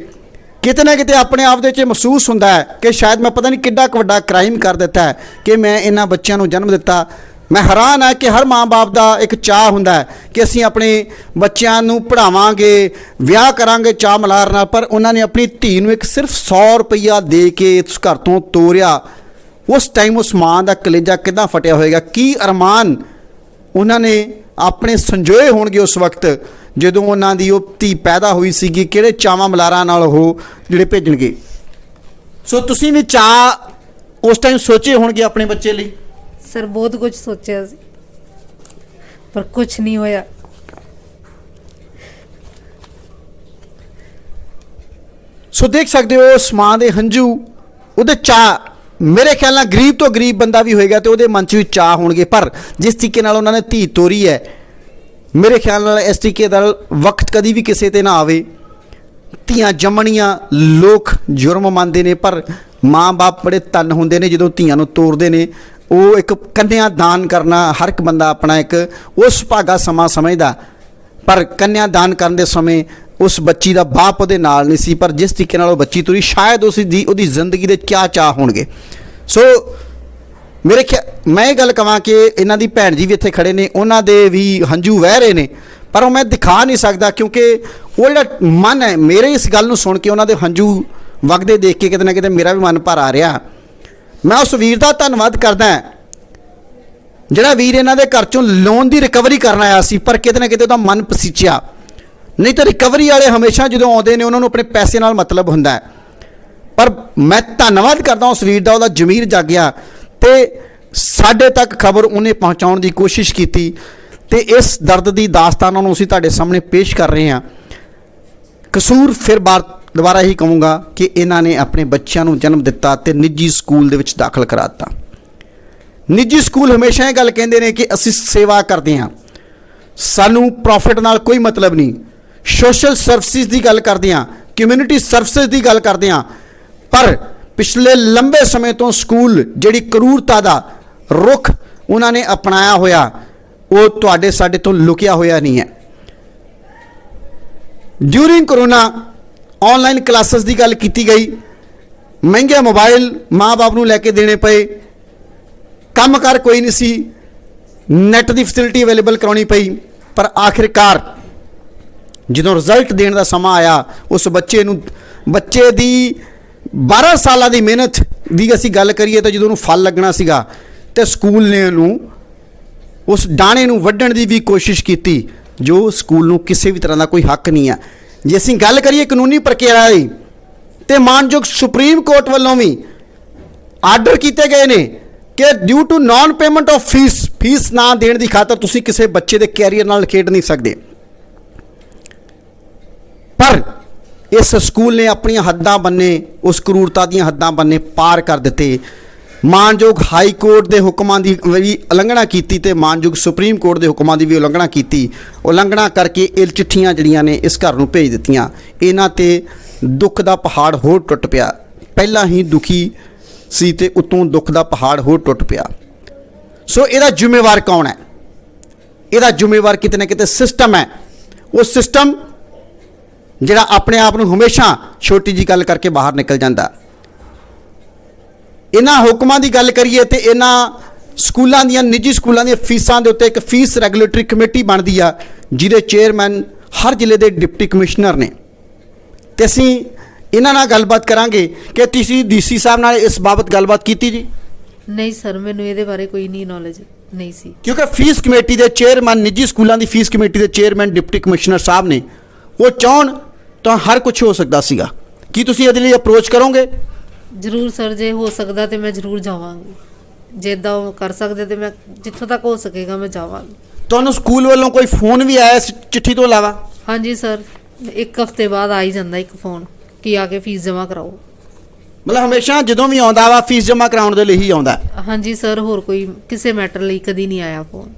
ਕਿਤੇ ਨਾ ਕਿਤੇ ਆਪਣੇ ਆਪ ਦੇ ਵਿੱਚ ਮਹਿਸੂਸ ਹੁੰਦਾ ਹੈ ਕਿ ਸ਼ਾਇਦ ਮੈਂ ਪਤਾ ਨਹੀਂ ਕਿੱਡਾ ਕੁ ਵੱਡਾ ਕ੍ਰਾਈਮ ਕਰ ਦਿੱਤਾ ਹੈ ਕਿ ਮੈਂ ਇਹਨਾਂ ਬੱਚਿਆਂ ਨੂੰ ਜਨਮ ਦਿੱਤਾ। ਮੈਂ ਹੈਰਾਨ ਹਾਂ ਕਿ ਹਰ ਮਾਂ-ਬਾਪ ਦਾ ਇੱਕ ਚਾਹ ਹੁੰਦਾ ਹੈ ਕਿ ਅਸੀਂ ਆਪਣੇ ਬੱਚਿਆਂ ਨੂੰ ਪੜ੍ਹਾਵਾਂਗੇ, ਵਿਆਹ ਕਰਾਂਗੇ ਚਾਹ ਮਲਾਰ ਨਾਲ, ਪਰ ਉਹਨਾਂ ਨੇ ਆਪਣੀ ਧੀ ਨੂੰ ਇੱਕ ਸਿਰਫ 100 ਰੁਪਈਆ ਦੇ ਕੇ ਉਸ ਘਰ ਤੋਂ ਤੋਰਿਆ। ਉਸ ਟਾਈਮ ਉਸ ਮਾਂ ਦਾ ਕਲੇਜਾ ਕਿੱਦਾਂ ਫਟਿਆ ਹੋਏਗਾ, ਕੀ ਅਰਮਾਨ ਉਹਨਾਂ ਨੇ ਆਪਣੇ ਸੰਜੋਏ ਹੋਣਗੇ ਉਸ ਵਕਤ ਜਦੋਂ ਉਹਨਾਂ ਦੀ ਉਹ ਧੀ ਪੈਦਾ ਹੋਈ ਸੀਗੀ, ਕਿਹੜੇ ਚਾਵਾਂ ਮਲਾਰਾਂ ਨਾਲ ਉਹ ਜਿਹੜੇ ਭੇਜਣਗੇ। ਸੋ ਤੁਸੀਂ ਵੀ ਚਾਹ ਉਸ ਟਾਈਮ ਸੋਚੇ ਹੋਣਗੇ ਆਪਣੇ ਬੱਚੇ ਲਈ। ਸਰ ਬਹੁਤ ਕੁਝ ਸੋਚਿਆ ਸੀ ਪਰ ਕੁਝ ਨਹੀਂ ਹੋਇਆ। ਸੋ ਦੇਖ ਸਕਦੇ ਹੋ ਉਸ ਮਾਂ ਦੇ ਹੰਝੂ, ਉਹਦੇ ਚਾਹ, ਮੇਰੇ ਖਿਆਲ ਨਾਲ ਗਰੀਬ ਤੋਂ ਗਰੀਬ ਬੰਦਾ ਵੀ ਹੋਏਗਾ ਤੇ ਉਹਦੇ ਮਨ 'ਚ ਵੀ ਚਾਹ ਹੋਣਗੇ। ਪਰ ਜਿਸ ਤਰੀਕੇ ਨਾਲ ਉਹਨਾਂ ਨੇ ਧੀ ਤੋਰੀ ਹੈ, ਮੇਰੇ ਖਿਆਲ ਨਾਲ ਇਸ ਤਰੀਕੇ ਦਾ ਵਕਤ ਕਦੀ ਵੀ ਕਿਸੇ ਤੇ ਨਾ ਆਵੇ। ਧੀਆਂ ਜੰਮਣੀਆਂ ਲੋਕ ਜੁਰਮ ਮੰਨਦੇ ਨੇ, ਪਰ ਮਾਂ-ਬਾਪ ਬੜੇ ਧੰਨ ਹੁੰਦੇ ਨੇ ਜਦੋਂ ਧੀਆਂ ਨੂੰ ਤੋਰਦੇ ਨੇ। ਉਹ ਇੱਕ ਕੰਨਿਆ ਦਾਨ ਕਰਨਾ ਹਰ ਇੱਕ ਬੰਦਾ ਆਪਣਾ ਇੱਕ ਉਸ ਭਾਗਾ ਸਮਾਂ ਸਮਝਦਾ, ਪਰ ਕੰਨਿਆ ਦਾਨ ਕਰਨ ਦੇ ਸਮੇਂ ਉਸ ਬੱਚੀ ਦਾ ਬਾਪ ਉਹਦੇ ਨਾਲ ਨਹੀਂ ਸੀ, ਪਰ ਜਿਸ ਤਰੀਕੇ ਨਾਲ ਉਹ ਬੱਚੀ ਤੁਰੀ ਸ਼ਾਇਦ ਉਹਦੀ ਜ਼ਿੰਦਗੀ ਦੇ ਕਿਆ ਚਾਹ ਹੋਣਗੇ। ਸੋ ਮੈਂ ਇਹ ਗੱਲ ਕਹਾਂ ਕਿ ਇਹਨਾਂ ਦੀ ਭੈਣ ਜੀ ਵੀ ਇੱਥੇ ਖੜੇ ਨੇ, ਉਹਨਾਂ ਦੇ ਵੀ ਹੰਝੂ ਵਹਿ ਰਹੇ ਨੇ, ਪਰ ਉਹ ਮੈਂ ਦਿਖਾ ਨਹੀਂ ਸਕਦਾ ਕਿਉਂਕਿ ਉਹ ਜਿਹੜਾ ਮਨ ਹੈ, ਮੇਰੇ ਇਸ ਗੱਲ ਨੂੰ ਸੁਣ ਕੇ ਉਹਨਾਂ ਦੇ ਹੰਝੂ ਵਗਦੇ ਦੇਖ ਕੇ ਕਿਤੇ ਨਾ ਕਿਤੇ ਮੇਰਾ ਵੀ ਮਨ ਭਰ ਆ ਰਿਹਾ। ਮੈਂ ਉਸ ਵੀਰ ਦਾ ਧੰਨਵਾਦ ਕਰਦਾ ਜਿਹੜਾ ਵੀਰ ਇਹਨਾਂ ਦੇ ਘਰ ਚੋਂ ਲੋਨ ਦੀ ਰਿਕਵਰੀ ਕਰਨ ਆਇਆ ਸੀ, ਪਰ ਕਿਤੇ ਨਾ ਕਿਤੇ ਉਹਦਾ ਮਨ ਪਸੀਚਿਆ। ਨਹੀਂ ਤਾਂ ਰਿਕਵਰੀ ਵਾਲੇ ਹਮੇਸ਼ਾ ਜਦੋਂ ਆਉਂਦੇ ਨੇ ਉਹਨਾਂ ਨੂੰ ਆਪਣੇ ਪੈਸੇ ਨਾਲ ਮਤਲਬ ਹੁੰਦਾ ਹੈ। ਪਰ ਮੈਂ ਧੰਨਵਾਦ ਕਰਦਾ ਉਸ ਵੀਰ ਦਾ, ਉਹਦਾ ਜ਼ਮੀਰ ਜਾਗਿਆ ਤੇ ਸਾਡੇ ਤੱਕ ਖਬਰ ਉਹਨੇ ਪਹੁੰਚਾਉਣ ਦੀ ਕੋਸ਼ਿਸ਼ ਕੀਤੀ ਤੇ ਇਸ ਦਰਦ ਦੀ ਦਾਸਤਾਨਾਂ ਨੂੰ ਅਸੀਂ ਤੁਹਾਡੇ ਸਾਹਮਣੇ ਪੇਸ਼ ਕਰ ਰਹੇ ਹਾਂ। ਕਸੂਰ ਫਿਰ ਦੁਬਾਰਾ ਹੀ ਕਹੂੰਗਾ ਕਿ ਇਹਨਾਂ ਨੇ ਆਪਣੇ ਬੱਚਿਆਂ ਨੂੰ ਜਨਮ ਦਿੱਤਾ ਤੇ ਨਿੱਜੀ ਸਕੂਲ ਦੇ ਵਿੱਚ ਦਾਖਲ ਕਰਾ ਦਿੱਤਾ। ਨਿੱਜੀ ਸਕੂਲ ਹਮੇਸ਼ਾ ਇਹ ਗੱਲ ਕਹਿੰਦੇ ਨੇ ਕਿ ਅਸੀਂ ਸੇਵਾ ਕਰਦੇ ਹਾਂ, ਸਾਨੂੰ ਪ੍ਰੋਫਿਟ ਨਾਲ ਕੋਈ ਮਤਲਬ ਨਹੀਂ, ਸੋਸ਼ਲ ਸਰਵਿਸਿਜ਼ ਦੀ ਗੱਲ ਕਰਦੇ ਹਾਂ, ਕਮਿਊਨਿਟੀ ਸਰਵਿਸਿਜ਼ ਦੀ ਗੱਲ ਕਰਦੇ ਹਾਂ। ਪਰ ਪਿਛਲੇ ਲੰਬੇ ਸਮੇਂ ਤੋਂ ਸਕੂਲ ਜਿਹੜੀ ਕਰੂਰਤਾ ਦਾ ਰੁਖ ਉਹਨਾਂ ਨੇ ਅਪਣਾਇਆ ਹੋਇਆ, ਉਹ ਤੁਹਾਡੇ ਸਾਡੇ ਤੋਂ ਲੁਕਿਆ ਹੋਇਆ ਨਹੀਂ ਹੈ। ਡਿਊਰਿੰਗ ਕਰੋਨਾ ਆਨਲਾਈਨ ਕਲਾਸਿਸ ਦੀ ਗੱਲ ਕੀਤੀ ਗਈ, ਮਹਿੰਗੇ ਮੋਬਾਈਲ ਮਾਂ-ਬਾਪ ਨੂੰ ਲੈ ਕੇ ਦੇਣੇ ਪਏ, ਕੰਮ ਕਰ ਕੋਈ ਨਹੀਂ ਸੀ, ਨੈਟ ਦੀ ਫੈਸਿਲਿਟੀ ਅਵੇਲੇਬਲ ਕਰਾਉਣੀ ਪਈ, ਪਰ ਆਖਿਰਕਾਰ ਜਦੋਂ ਰਿਜ਼ਲਟ ਦੇਣ ਦਾ ਸਮਾਂ ਆਇਆ, ਉਸ ਬੱਚੇ ਦੀ 12 ਸਾਲਾਂ ਦੀ ਮਿਹਨਤ ਦੀ ਅਸੀਂ ਗੱਲ ਕਰੀਏ ਤਾਂ ਜਦੋਂ ਉਹਨੂੰ ਫਲ ਲੱਗਣਾ ਸੀਗਾ ਤੇ ਸਕੂਲ ਨੇ ਉਹਨੂੰ ਉਸ ਡਾਣੇ ਨੂੰ ਵੱਢਣ ਦੀ ਵੀ ਕੋਸ਼ਿਸ਼ ਕੀਤੀ, ਜੋ ਸਕੂਲ ਨੂੰ ਕਿਸੇ ਵੀ ਤਰ੍ਹਾਂ ਦਾ ਕੋਈ ਹੱਕ ਨਹੀਂ ਹੈ। ਜੇ ਅਸੀਂ ਗੱਲ ਕਰੀਏ ਕਾਨੂੰਨੀ ਪ੍ਰਕਿਰਿਆ ਦੀ, ਤੇ ਮਾਨਯੋਗ ਸੁਪਰੀਮ ਕੋਰਟ ਵੱਲੋਂ ਵੀ ਆਰਡਰ ਕੀਤੇ ਗਏ ਨੇ ਕਿ due to non payment of fees ਨਾ ਦੇਣ ਦੀ ਖਾਤਰ ਤੁਸੀਂ ਕਿਸੇ ਬੱਚੇ ਦੇ ਕੈਰੀਅਰ ਨਾਲ ਖੇਡ ਨਹੀਂ ਸਕਦੇ। ਪਰ ਇਸ ਸਕੂਲ ਨੇ ਆਪਣੀਆਂ ਹੱਦਾਂ ਬੰਨੇ, ਉਸ ਕਰੂਰਤਾ ਦੀਆਂ ਹੱਦਾਂ ਬੰਨੇ ਪਾਰ ਕਰ ਦਿੱਤੇ। ਮਾਨਯੋਗ ਹਾਈ ਕੋਰਟ ਦੇ ਹੁਕਮਾਂ ਦੀ ਵੀ ਉਲੰਘਣਾ ਕੀਤੀ ਤੇ ਮਾਨਯੋਗ ਸੁਪਰੀਮ ਕੋਰਟ ਦੇ ਹੁਕਮਾਂ ਦੀ ਵੀ ਉਲੰਘਣਾ ਕੀਤੀ। ਉਲੰਘਣਾ ਕਰਕੇ ਇਹ ਚਿੱਠੀਆਂ ਜਿਹੜੀਆਂ ਨੇ ਇਸ ਘਰ ਨੂੰ ਭੇਜ ਦਿੱਤੀਆਂ। ਇਹਨਾਂ ਤੇ ਦੁੱਖ ਦਾ ਪਹਾੜ ਹੋਰ ਟੁੱਟ ਪਿਆ। ਪਹਿਲਾਂ ਹੀ ਦੁਖੀ ਸੀ ਤੇ ਉਤੋਂ ਦੁੱਖ ਦਾ ਪਹਾੜ ਹੋਰ ਟੁੱਟ ਪਿਆ। ਸੋ ਇਹਦਾ ਜ਼ਿੰਮੇਵਾਰ ਕੌਣ ਹੈ? ਇਹਦਾ ਜ਼ਿੰਮੇਵਾਰ ਕਿਤੇ ਨਾ ਕਿਤੇ ਸਿਸਟਮ ਹੈ। ਉਹ ਸਿਸਟਮ ਜਿਹੜਾ ਆਪਣੇ ਆਪ ਨੂੰ ਹਮੇਸ਼ਾ ਛੋਟੀ ਜੀ ਗੱਲ ਕਰਕੇ ਬਾਹਰ ਨਿਕਲ ਜਾਂਦਾ। ਇਹਨਾਂ ਹੁਕਮਾਂ ਦੀ ਗੱਲ ਕਰੀਏ ਤੇ ਇਹਨਾਂ ਸਕੂਲਾਂ ਦੀਆਂ, ਨਿੱਜੀ ਸਕੂਲਾਂ ਦੀਆਂ ਫੀਸਾਂ ਦੇ ਉੱਤੇ ਇੱਕ ਫੀਸ ਰੈਗੂਲੇਟਰੀ ਕਮੇਟੀ ਬਣਦੀ ਆ, ਜਿਹਦੇ ਚੇਅਰਮੈਨ ਹਰ ਜ਼ਿਲ੍ਹੇ ਦੇ ਡਿਪਟੀ ਕਮਿਸ਼ਨਰ ਨੇ। ਤੇ ਅਸੀਂ ਇਹਨਾਂ ਨਾਲ ਗੱਲਬਾਤ ਕਰਾਂਗੇ ਕਿ ਤੁਸੀਂ ਡੀਸੀ ਸਾਹਿਬ ਨਾਲ ਇਸ ਬਾਬਤ ਗੱਲਬਾਤ ਕੀਤੀ ਜੀ? ਨਹੀਂ ਸਰ, ਮੈਨੂੰ ਇਹਦੇ ਬਾਰੇ ਕੋਈ ਨਹੀਂ ਨੌਲੇਜ ਨਹੀਂ ਸੀ। ਕਿਉਂਕਿ ਫੀਸ ਕਮੇਟੀ ਦੇ ਚੇਅਰਮੈਨ, ਨਿੱਜੀ ਸਕੂਲਾਂ ਦੀ ਫੀਸ ਕਮੇਟੀ ਦੇ ਚੇਅਰਮੈਨ ਡਿਪਟੀ ਕਮਿਸ਼ਨਰ ਸਾਹਿਬ ਨੇ, ਉਹ ਚਾਹਣ ਤਾਂ ਹਰ ਕੁਝ ਹੋ ਸਕਦਾ ਸੀਗਾ। ਕੀ ਤੁਸੀਂ ਇਹਦੇ ਲਈ ਅਪਰੋਚ ਕਰੋਗੇ? ਜ਼ਰੂਰ ਸਰ, ਜੇ ਹੋ ਸਕਦਾ ਤੇ ਮੈਂ ਜ਼ਰੂਰ ਜਾਵਾਂਗੀ। ਜੇ ਇੱਦਾਂ ਉਹ ਕਰ ਸਕਦੇ ਤੇ ਮੈਂ ਜਿੱਥੋਂ ਤੱਕ ਹੋ ਸਕੇਗਾ ਮੈਂ ਜਾਵਾਂਗੀ। ਤੁਹਾਨੂੰ ਸਕੂਲ ਵੱਲੋਂ ਕੋਈ ਫੋਨ ਵੀ ਆਇਆ ਇਸ ਚਿੱਠੀ ਤੋਂ ਇਲਾਵਾ? ਹਾਂਜੀ ਸਰ, 1 ਹਫ਼ਤੇ ਬਾਅਦ ਆ ਹੀ ਜਾਂਦਾ ਇੱਕ ਫੋਨ ਕਿ ਆ ਕੇ ਫੀਸ ਜਮ੍ਹਾਂ ਕਰਾਓ। ਮਤਲਬ ਹਮੇਸ਼ਾ ਜਦੋਂ ਵੀ ਆਉਂਦਾ ਵਾ ਫੀਸ ਜਮ੍ਹਾਂ ਕਰਾਉਣ ਦੇ ਲਈ ਹੀ ਆਉਂਦਾ? ਹਾਂਜੀ ਸਰ, ਹੋਰ ਕੋਈ ਕਿਸੇ ਮੈਟਰ ਲਈ ਕਦੀ ਨਹੀਂ ਆਇਆ ਫੋਨ।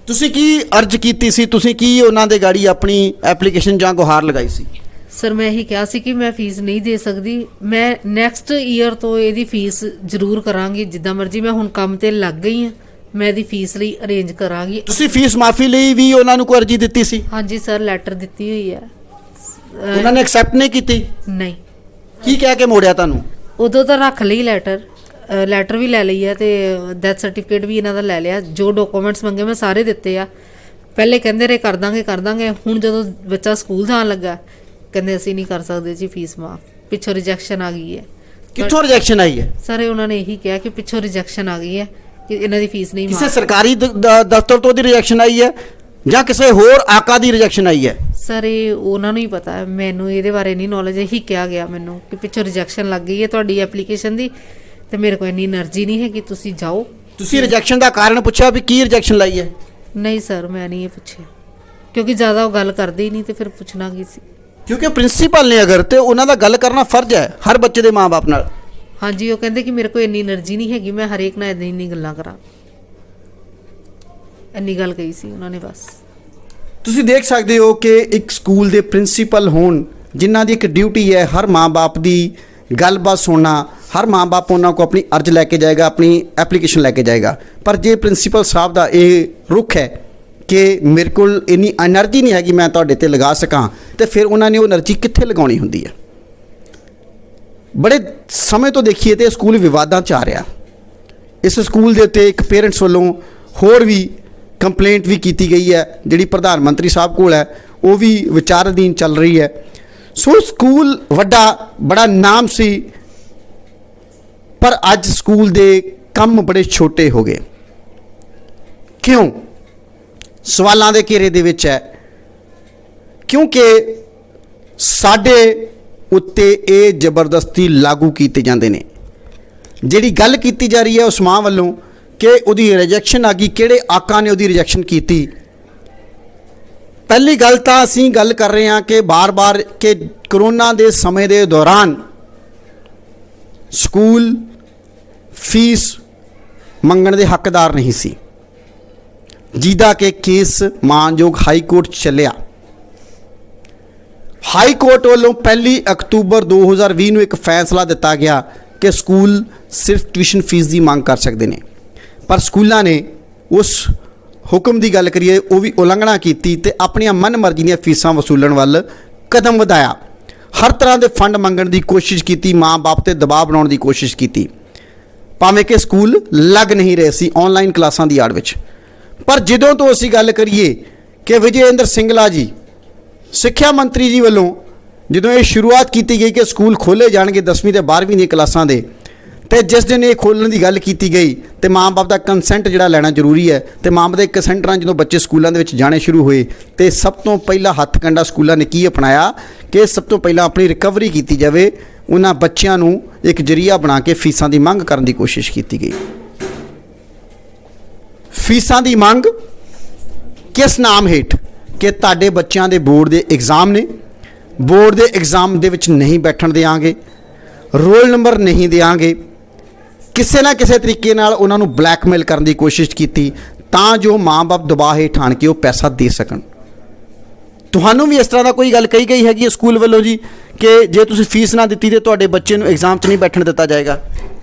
ਤੁਸੀਂ ਕੀ ਅਰਜ਼ ਕੀਤੀ ਸੀ, ਤੁਸੀਂ ਕੀ ਉਹਨਾਂ ਦੇ ਗਾੜੀ ਆਪਣੀ ਐਪਲੀਕੇਸ਼ਨ ਜਾਂ ਗੁਹਾਰ ਲਗਾਈ ਸੀ? ਸਰ ਮੈਂ ਇਹੀ ਕਿਹਾ ਸੀ ਕਿ ਮੈਂ ਫੀਸ ਨਹੀਂ ਦੇ ਸਕਦੀ, ਮੈਂ ਨੈਕਸਟ ਈਅਰ ਤੋਂ ਇਹਦੀ ਫੀਸ ਜ਼ਰੂਰ ਕਰਾਂਗੀ, ਜਿੱਦਾਂ ਮਰਜ਼ੀ। ਮੈਂ ਹੁਣ ਕੰਮ ਤੇ ਲੱਗ ਗਈ ਹਾਂ, ਮੈਂ ਇਹਦੀ ਫੀਸ ਲਈ ਅਰੇਂਜ ਕਰਾਂਗੀ। ਤੁਸੀਂ ਫੀਸ ਮਾਫੀ ਲਈ ਵੀ ਉਹਨਾਂ ਨੂੰ ਕੋਈ ਅਰਜ਼ੀ ਦਿੱਤੀ ਸੀ? ਹਾਂਜੀ ਸਰ, ਲੈਟਰ ਦਿੱਤੀ ਹੋਈ ਹੈ। ਉਹਨਾਂ ਨੇ ਐਕਸੈਪਟ ਨਹੀਂ ਕੀਤੀ? ਨਹੀਂ, ਕੀ ਕਹਿ ਕੇ ਮੋੜਿਆ ਤੁਹਾਨੂੰ? ਉਦੋਂ ਤਾਂ ਰੱਖ ਲਈ ਲੈਟਰ ਵੀ ਲੈ ਲਈ ਹੈ ਤੇ ਡੈਥ ਸਰਟੀਫਿਕੇਟ ਵੀ ਇਹਨਾਂ ਦਾ ਲੈ ਲਿਆ। ਜੋ ਡਾਕੂਮੈਂਟਸ ਮੰਗੇ ਮੈਂ ਸਾਰੇ ਦਿੱਤੇ ਆ। ਪਹਿਲੇ ਕਹਿੰਦੇ ਰਹੇ ਕਰ ਦਾਂਗੇ, ਹੁਣ ਜਦੋਂ ਬੱਚਾ ਸਕੂਲ ਜਾਣ ਲੱਗਾ ਕਹਿੰਦੇ ਅਸੀਂ ਨਹੀਂ ਕਰ ਸਕਦੇ ਜੀ ਫੀਸ ਮਾਫ, ਪਿੱਛੋਂ ਰਿਜੈਕਸ਼ਨ ਆ ਗਈ ਹੈ। ਕਿੱਥੋਂ ਰਿਜੈਕਸ਼ਨ ਆਈ ਹੈ? ਸਾਰੇ ਉਹਨਾਂ ਨੇ ਇਹੀ ਕਿਹਾ ਕਿ ਪਿੱਛੋਂ ਰਿਜੈਕਸ਼ਨ ਆ ਗਈ ਹੈ ਕਿ ਇਹਨਾਂ ਦੀ ਫੀਸ ਨਹੀਂ ਕਿਸੇ ਮਾਫ। ਸਰਕਾਰੀ ਦਫ਼ਤਰ ਤੋਂ ਦੀ ਰਿਜੈਕਸ਼ਨ ਆਈ ਹੈ ਜਾਂ ਕਿਸੇ ਹੋਰ ਆਕਾ ਦੀ ਰਿਜੈਕਸ਼ਨ ਆਈ ਹੈ? ਸਰ ਇਹ ਉਹਨਾਂ ਨੂੰ ਹੀ ਪਤਾ ਹੈ, ਮੈਨੂੰ ਇਹਦੇ ਬਾਰੇ ਨਹੀਂ ਨੌਲੇਜ। ਇਹੀ ਕਿਹਾ ਗਿਆ ਮੈਨੂੰ ਕਿ ਪਿੱਛੋਂ ਰਿਜੈਕਸ਼ਨ ਲੱਗ ਗਈ ਹੈ ਤੁਹਾਡੀ ਐਪਲੀਕੇਸ਼ਨ ਦੀ, ਤੇ ਮੇਰੇ ਕੋਲ ਇੰਨੀ એનર્ਜੀ ਨਹੀਂ ਹੈ ਕਿ ਤੁਸੀਂ ਜਾਓ। ਤੁਸੀਂ ਰਿਜੈਕਸ਼ਨ ਦਾ ਕਾਰਨ ਪੁੱਛਿਆ ਵੀ ਕੀ ਰਿਜੈਕਸ਼ਨ ਲਾਈ ਹੈ? ਨਹੀਂ ਸਰ, ਮੈਂ ਨਹੀਂ ਇਹ ਪੁੱਛਿਆ, ਕਿਉਂਕਿ ਜ਼ਿਆਦਾ ਉਹ ਗੱਲ ਕਰਦੇ ਹੀ ਨਹੀਂ ਤੇ ਫਿਰ ਪੁੱਛਣਾ ਕੀ ਸੀ। ਕਿਉਂਕਿ ਪ੍ਰਿੰਸੀਪਲ ਨੇ ਅਗਰ, ਤੇ ਉਹਨਾਂ ਦਾ ਗੱਲ ਕਰਨਾ ਫਰਜ਼ ਹੈ ਹਰ ਬੱਚੇ ਦੇ ਮਾਂ-ਬਾਪ ਨਾਲ। ਹਾਂਜੀ, ਉਹ ਕਹਿੰਦੇ ਕਿ ਮੇਰੇ ਕੋਲ ਇੰਨੀ એનર્ਜੀ ਨਹੀਂ ਹੈਗੀ ਮੈਂ ਹਰੇਕ ਨਾਲ ਇੰਨੀ ਗੱਲਾਂ ਕਰਾਂ, ਇੰਨੀ ਗੱਲ ਕਹੀ ਸੀ ਉਹਨਾਂ ਨੇ ਬਸ। ਤੁਸੀਂ ਦੇਖ ਸਕਦੇ ਹੋ ਕਿ ਇੱਕ ਸਕੂਲ ਦੇ ਪ੍ਰਿੰਸੀਪਲ ਹੋਣ, ਜਿਨ੍ਹਾਂ ਦੀ ਇੱਕ ਡਿਊਟੀ ਹੈ ਹਰ ਮਾਂ-ਬਾਪ ਦੀ ਗੱਲਬਾਤ ਸੁਣਨਾ, ਹਰ ਮਾਂ-ਬਾਪ ਉਹਨਾਂ ਕੋ ਆਪਣੀ ਅਰਜ਼ ਲੈ ਕੇ ਜਾਏਗਾ, ਆਪਣੀ ਐਪਲੀਕੇਸ਼ਨ ਲੈ ਕੇ ਜਾਏਗਾ। ਪਰ ਜੇ ਪ੍ਰਿੰਸੀਪਲ ਸਾਹਿਬ ਦਾ ਇਹ ਰੁਖ ਹੈ ਕਿ ਮੇਰੇ ਕੋਲ ਇੰਨੀ એનર્ਜੀ ਨਹੀਂ ਹੈਗੀ ਮੈਂ ਤੁਹਾਡੇ ਤੇ ਲਗਾ ਸਕਾਂ, ਤੇ ਫਿਰ ਉਹਨਾਂ ਨੇ ਉਹ એનર્ਜੀ ਕਿੱਥੇ ਲਗਾਉਣੀ ਹੁੰਦੀ ਹੈ? ਬੜੇ ਸਮੇਂ ਤੋਂ ਦੇਖੀਏ ਤੇ ਸਕੂਲ ਵਿਵਾਦਾਂ 'ਚ ਆ ਰਿਹਾ। ਇਸ ਸਕੂਲ ਦੇ ਉੱਤੇ ਇੱਕ ਪੇਰੈਂਟਸ ਵੱਲੋਂ ਹੋਰ ਵੀ ਕੰਪਲੇਂਟ ਵੀ ਕੀਤੀ ਗਈ ਹੈ, ਜਿਹੜੀ ਪ੍ਰਧਾਨ ਮੰਤਰੀ ਸਾਹਿਬ ਕੋਲ ਹੈ, ਉਹ ਵੀ ਵਿਚਾਰ ਅਧੀਨ ਚੱਲ ਰਹੀ ਹੈ। ਸੋ ਸਕੂਲ ਵੱਡਾ ਬੜਾ ਨਾਮ ਸੀ, ਪਰ ਅੱਜ ਸਕੂਲ ਦੇ ਕੰਮ ਬੜੇ ਛੋਟੇ ਹੋ ਗਏ। ਕਿਉਂ? ਸਵਾਲਾਂ ਦੇ ਘੇਰੇ ਦੇ ਵਿੱਚ ਹੈ, ਕਿਉਂਕਿ ਸਾਡੇ ਉੱਤੇ ਇਹ ਜ਼ਬਰਦਸਤੀ ਲਾਗੂ ਕੀਤੇ ਜਾਂਦੇ ਨੇ। ਜਿਹੜੀ ਗੱਲ ਕੀਤੀ ਜਾ ਰਹੀ ਹੈ ਉਸ ਮਾਂ ਵੱਲੋਂ ਕਿ ਉਹਦੀ ਰਿਜੈਕਸ਼ਨ ਆ ਗਈ, ਕਿਹੜੇ ਆਕਾ ਨੇ ਉਹਦੀ ਰਿਜੈਕਸ਼ਨ ਕੀਤੀ? ਪਹਿਲੀ ਗੱਲ ਤਾਂ ਅਸੀਂ ਗੱਲ ਕਰ ਰਹੇ ਹਾਂ ਕਿ ਬਾਰ-ਬਾਰ ਕਿ ਕਰੋਨਾ ਦੇ ਸਮੇਂ ਦੇ ਦੌਰਾਨ ਸਕੂਲ ਫੀਸ ਮੰਗਣ ਦੇ ਹੱਕਦਾਰ ਨਹੀਂ ਸੀ, ਜਿਹਦਾ ਕਿ ਕੇਸ ਮਾਨਯੋਗ ਹਾਈ ਕੋਰਟ 'ਚ ਚੱਲਿਆ। ਹਾਈ ਕੋਰਟ ਵੱਲੋਂ 1 ਅਕਤੂਬਰ 2020 ਨੂੰ ਇੱਕ ਫੈਸਲਾ ਦਿੱਤਾ ਗਿਆ ਕਿ ਸਕੂਲ ਸਿਰਫ ਟਿਊਸ਼ਨ ਫੀਸ ਦੀ ਮੰਗ ਕਰ ਸਕਦੇ ਨੇ, ਪਰ ਸਕੂਲਾਂ ਨੇ ਉਸ ਹੁਕਮ ਦੀ ਗੱਲ ਕਰੀਏ ਉਹ ਵੀ ਉਲੰਘਣਾ ਕੀਤੀ ਤੇ ਆਪਣੀਆਂ ਮਨਮਰਜ਼ੀ ਦੀਆਂ ਫੀਸਾਂ ਵਸੂਲਣ ਵੱਲ ਕਦਮ ਵਧਾਇਆ। ਹਰ ਤਰ੍ਹਾਂ ਦੇ ਫੰਡ ਮੰਗਣ ਦੀ ਕੋਸ਼ਿਸ਼ ਕੀਤੀ, ਮਾਂ-ਬਾਪ ਤੇ ਦਬਾਅ ਬਣਾਉਣ ਦੀ ਕੋਸ਼ਿਸ਼ ਕੀਤੀ, ਭਾਵੇਂ ਕਿ ਸਕੂਲ ਲੱਗ ਨਹੀਂ ਰਹੇ ਸੀ ਆਨਲਾਈਨ ਕਲਾਸਾਂ ਦੀ ਆੜ ਵਿੱਚ। ਪਰ ਜਦੋਂ ਤੋਂ ਅਸੀਂ ਗੱਲ ਕਰੀਏ ਕਿ ਵਿਜੇ ਇੰਦਰ ਸਿੰਗਲਾ ਜੀ, ਸਿੱਖਿਆ ਮੰਤਰੀ ਜੀ ਵੱਲੋਂ ਜਦੋਂ ਇਹ ਸ਼ੁਰੂਆਤ ਕੀਤੀ ਗਈ ਕਿ ਸਕੂਲ ਖੋਲ੍ਹੇ ਜਾਣਗੇ 10ਵੀਂ ਤੇ 12ਵੀਂ ਦੀਆਂ ਕਲਾਸਾਂ ਦੇ, ਤੇ ਜਿਸ ਦਿਨ ਇਹ ਖੋਲ੍ਹਣ ਦੀ ਗੱਲ ਕੀਤੀ ਗਈ ਤੇ ਮਾਂ-ਬਾਪ ਦਾ ਕੰਸੈਂਟ ਜਿਹੜਾ ਲੈਣਾ ਜ਼ਰੂਰੀ ਹੈ, ਤੇ ਮਾਂ-ਬਾਪ ਦੇ ਕੰਸੈਂਟ ਨਾਲ ਜਦੋਂ ਬੱਚੇ ਸਕੂਲਾਂ ਦੇ ਵਿੱਚ ਜਾਣੇ ਸ਼ੁਰੂ ਹੋਏ ਤੇ ਸਭ ਤੋਂ ਪਹਿਲਾਂ ਹੱਥ ਕੰਡਾ ਸਕੂਲਾਂ ਨੇ ਕੀ ਅਪਣਾਇਆ ਕਿ ਸਭ ਤੋਂ ਪਹਿਲਾਂ ਆਪਣੀ ਰਿਕਵਰੀ ਕੀਤੀ ਜਾਵੇ। ਉਹਨਾਂ ਬੱਚਿਆਂ ਨੂੰ ਇੱਕ ਜ਼ਰੀਆ ਬਣਾ ਕੇ ਫੀਸਾਂ ਦੀ ਮੰਗ ਕਰਨ ਦੀ ਕੋਸ਼ਿਸ਼ ਕੀਤੀ ਗਈ। ਫੀਸਾਂ ਦੀ ਮੰਗ ਕਿਸ ਨਾਮ ਹੇਠ? ਕਿ ਤੁਹਾਡੇ ਬੱਚਿਆਂ ਦੇ ਬੋਰਡ ਦੇ ਐਗਜ਼ਾਮ ਨੇ, ਬੋਰਡ ਦੇ ਐਗਜ਼ਾਮ ਦੇ ਵਿੱਚ ਨਹੀਂ ਬੈਠਣ ਦੇਵਾਂਗੇ, ਰੋਲ ਨੰਬਰ ਨਹੀਂ ਦੇਵਾਂਗੇ, ਕਿਸੇ ਨਾ ਕਿਸੇ ਤਰੀਕੇ ਨਾਲ ਉਹਨਾਂ ਨੂੰ ਬਲੈਕਮੇਲ ਕਰਨ ਦੀ ਕੋਸ਼ਿਸ਼ ਕੀਤੀ ਤਾਂ ਜੋ ਮਾਂ-ਬਾਪ ਦਬਾਅ ਹੇਠ ਆਣ ਕੇ ਉਹ ਪੈਸਾ ਦੇ ਸਕਣ। ਤੁਹਾਨੂੰ ਵੀ ਇਸ ਤਰ੍ਹਾਂ ਦਾ ਕੋਈ ਗੱਲ ਕਹੀ ਗਈ ਹੈਗੀ ਸਕੂਲ ਵੱਲੋਂ ਜੀ ਕਿ ਜੇ ਤੁਸੀਂ ਫੀਸ ਨਾ ਦਿੱਤੀ ਤੇ ਤੁਹਾਡੇ ਬੱਚੇ ਨੂੰ ਐਗਜ਼ਾਮ 'ਚ ਨਹੀਂ ਬੈਠਣ ਦਿੱਤਾ ਜਾਏਗਾ?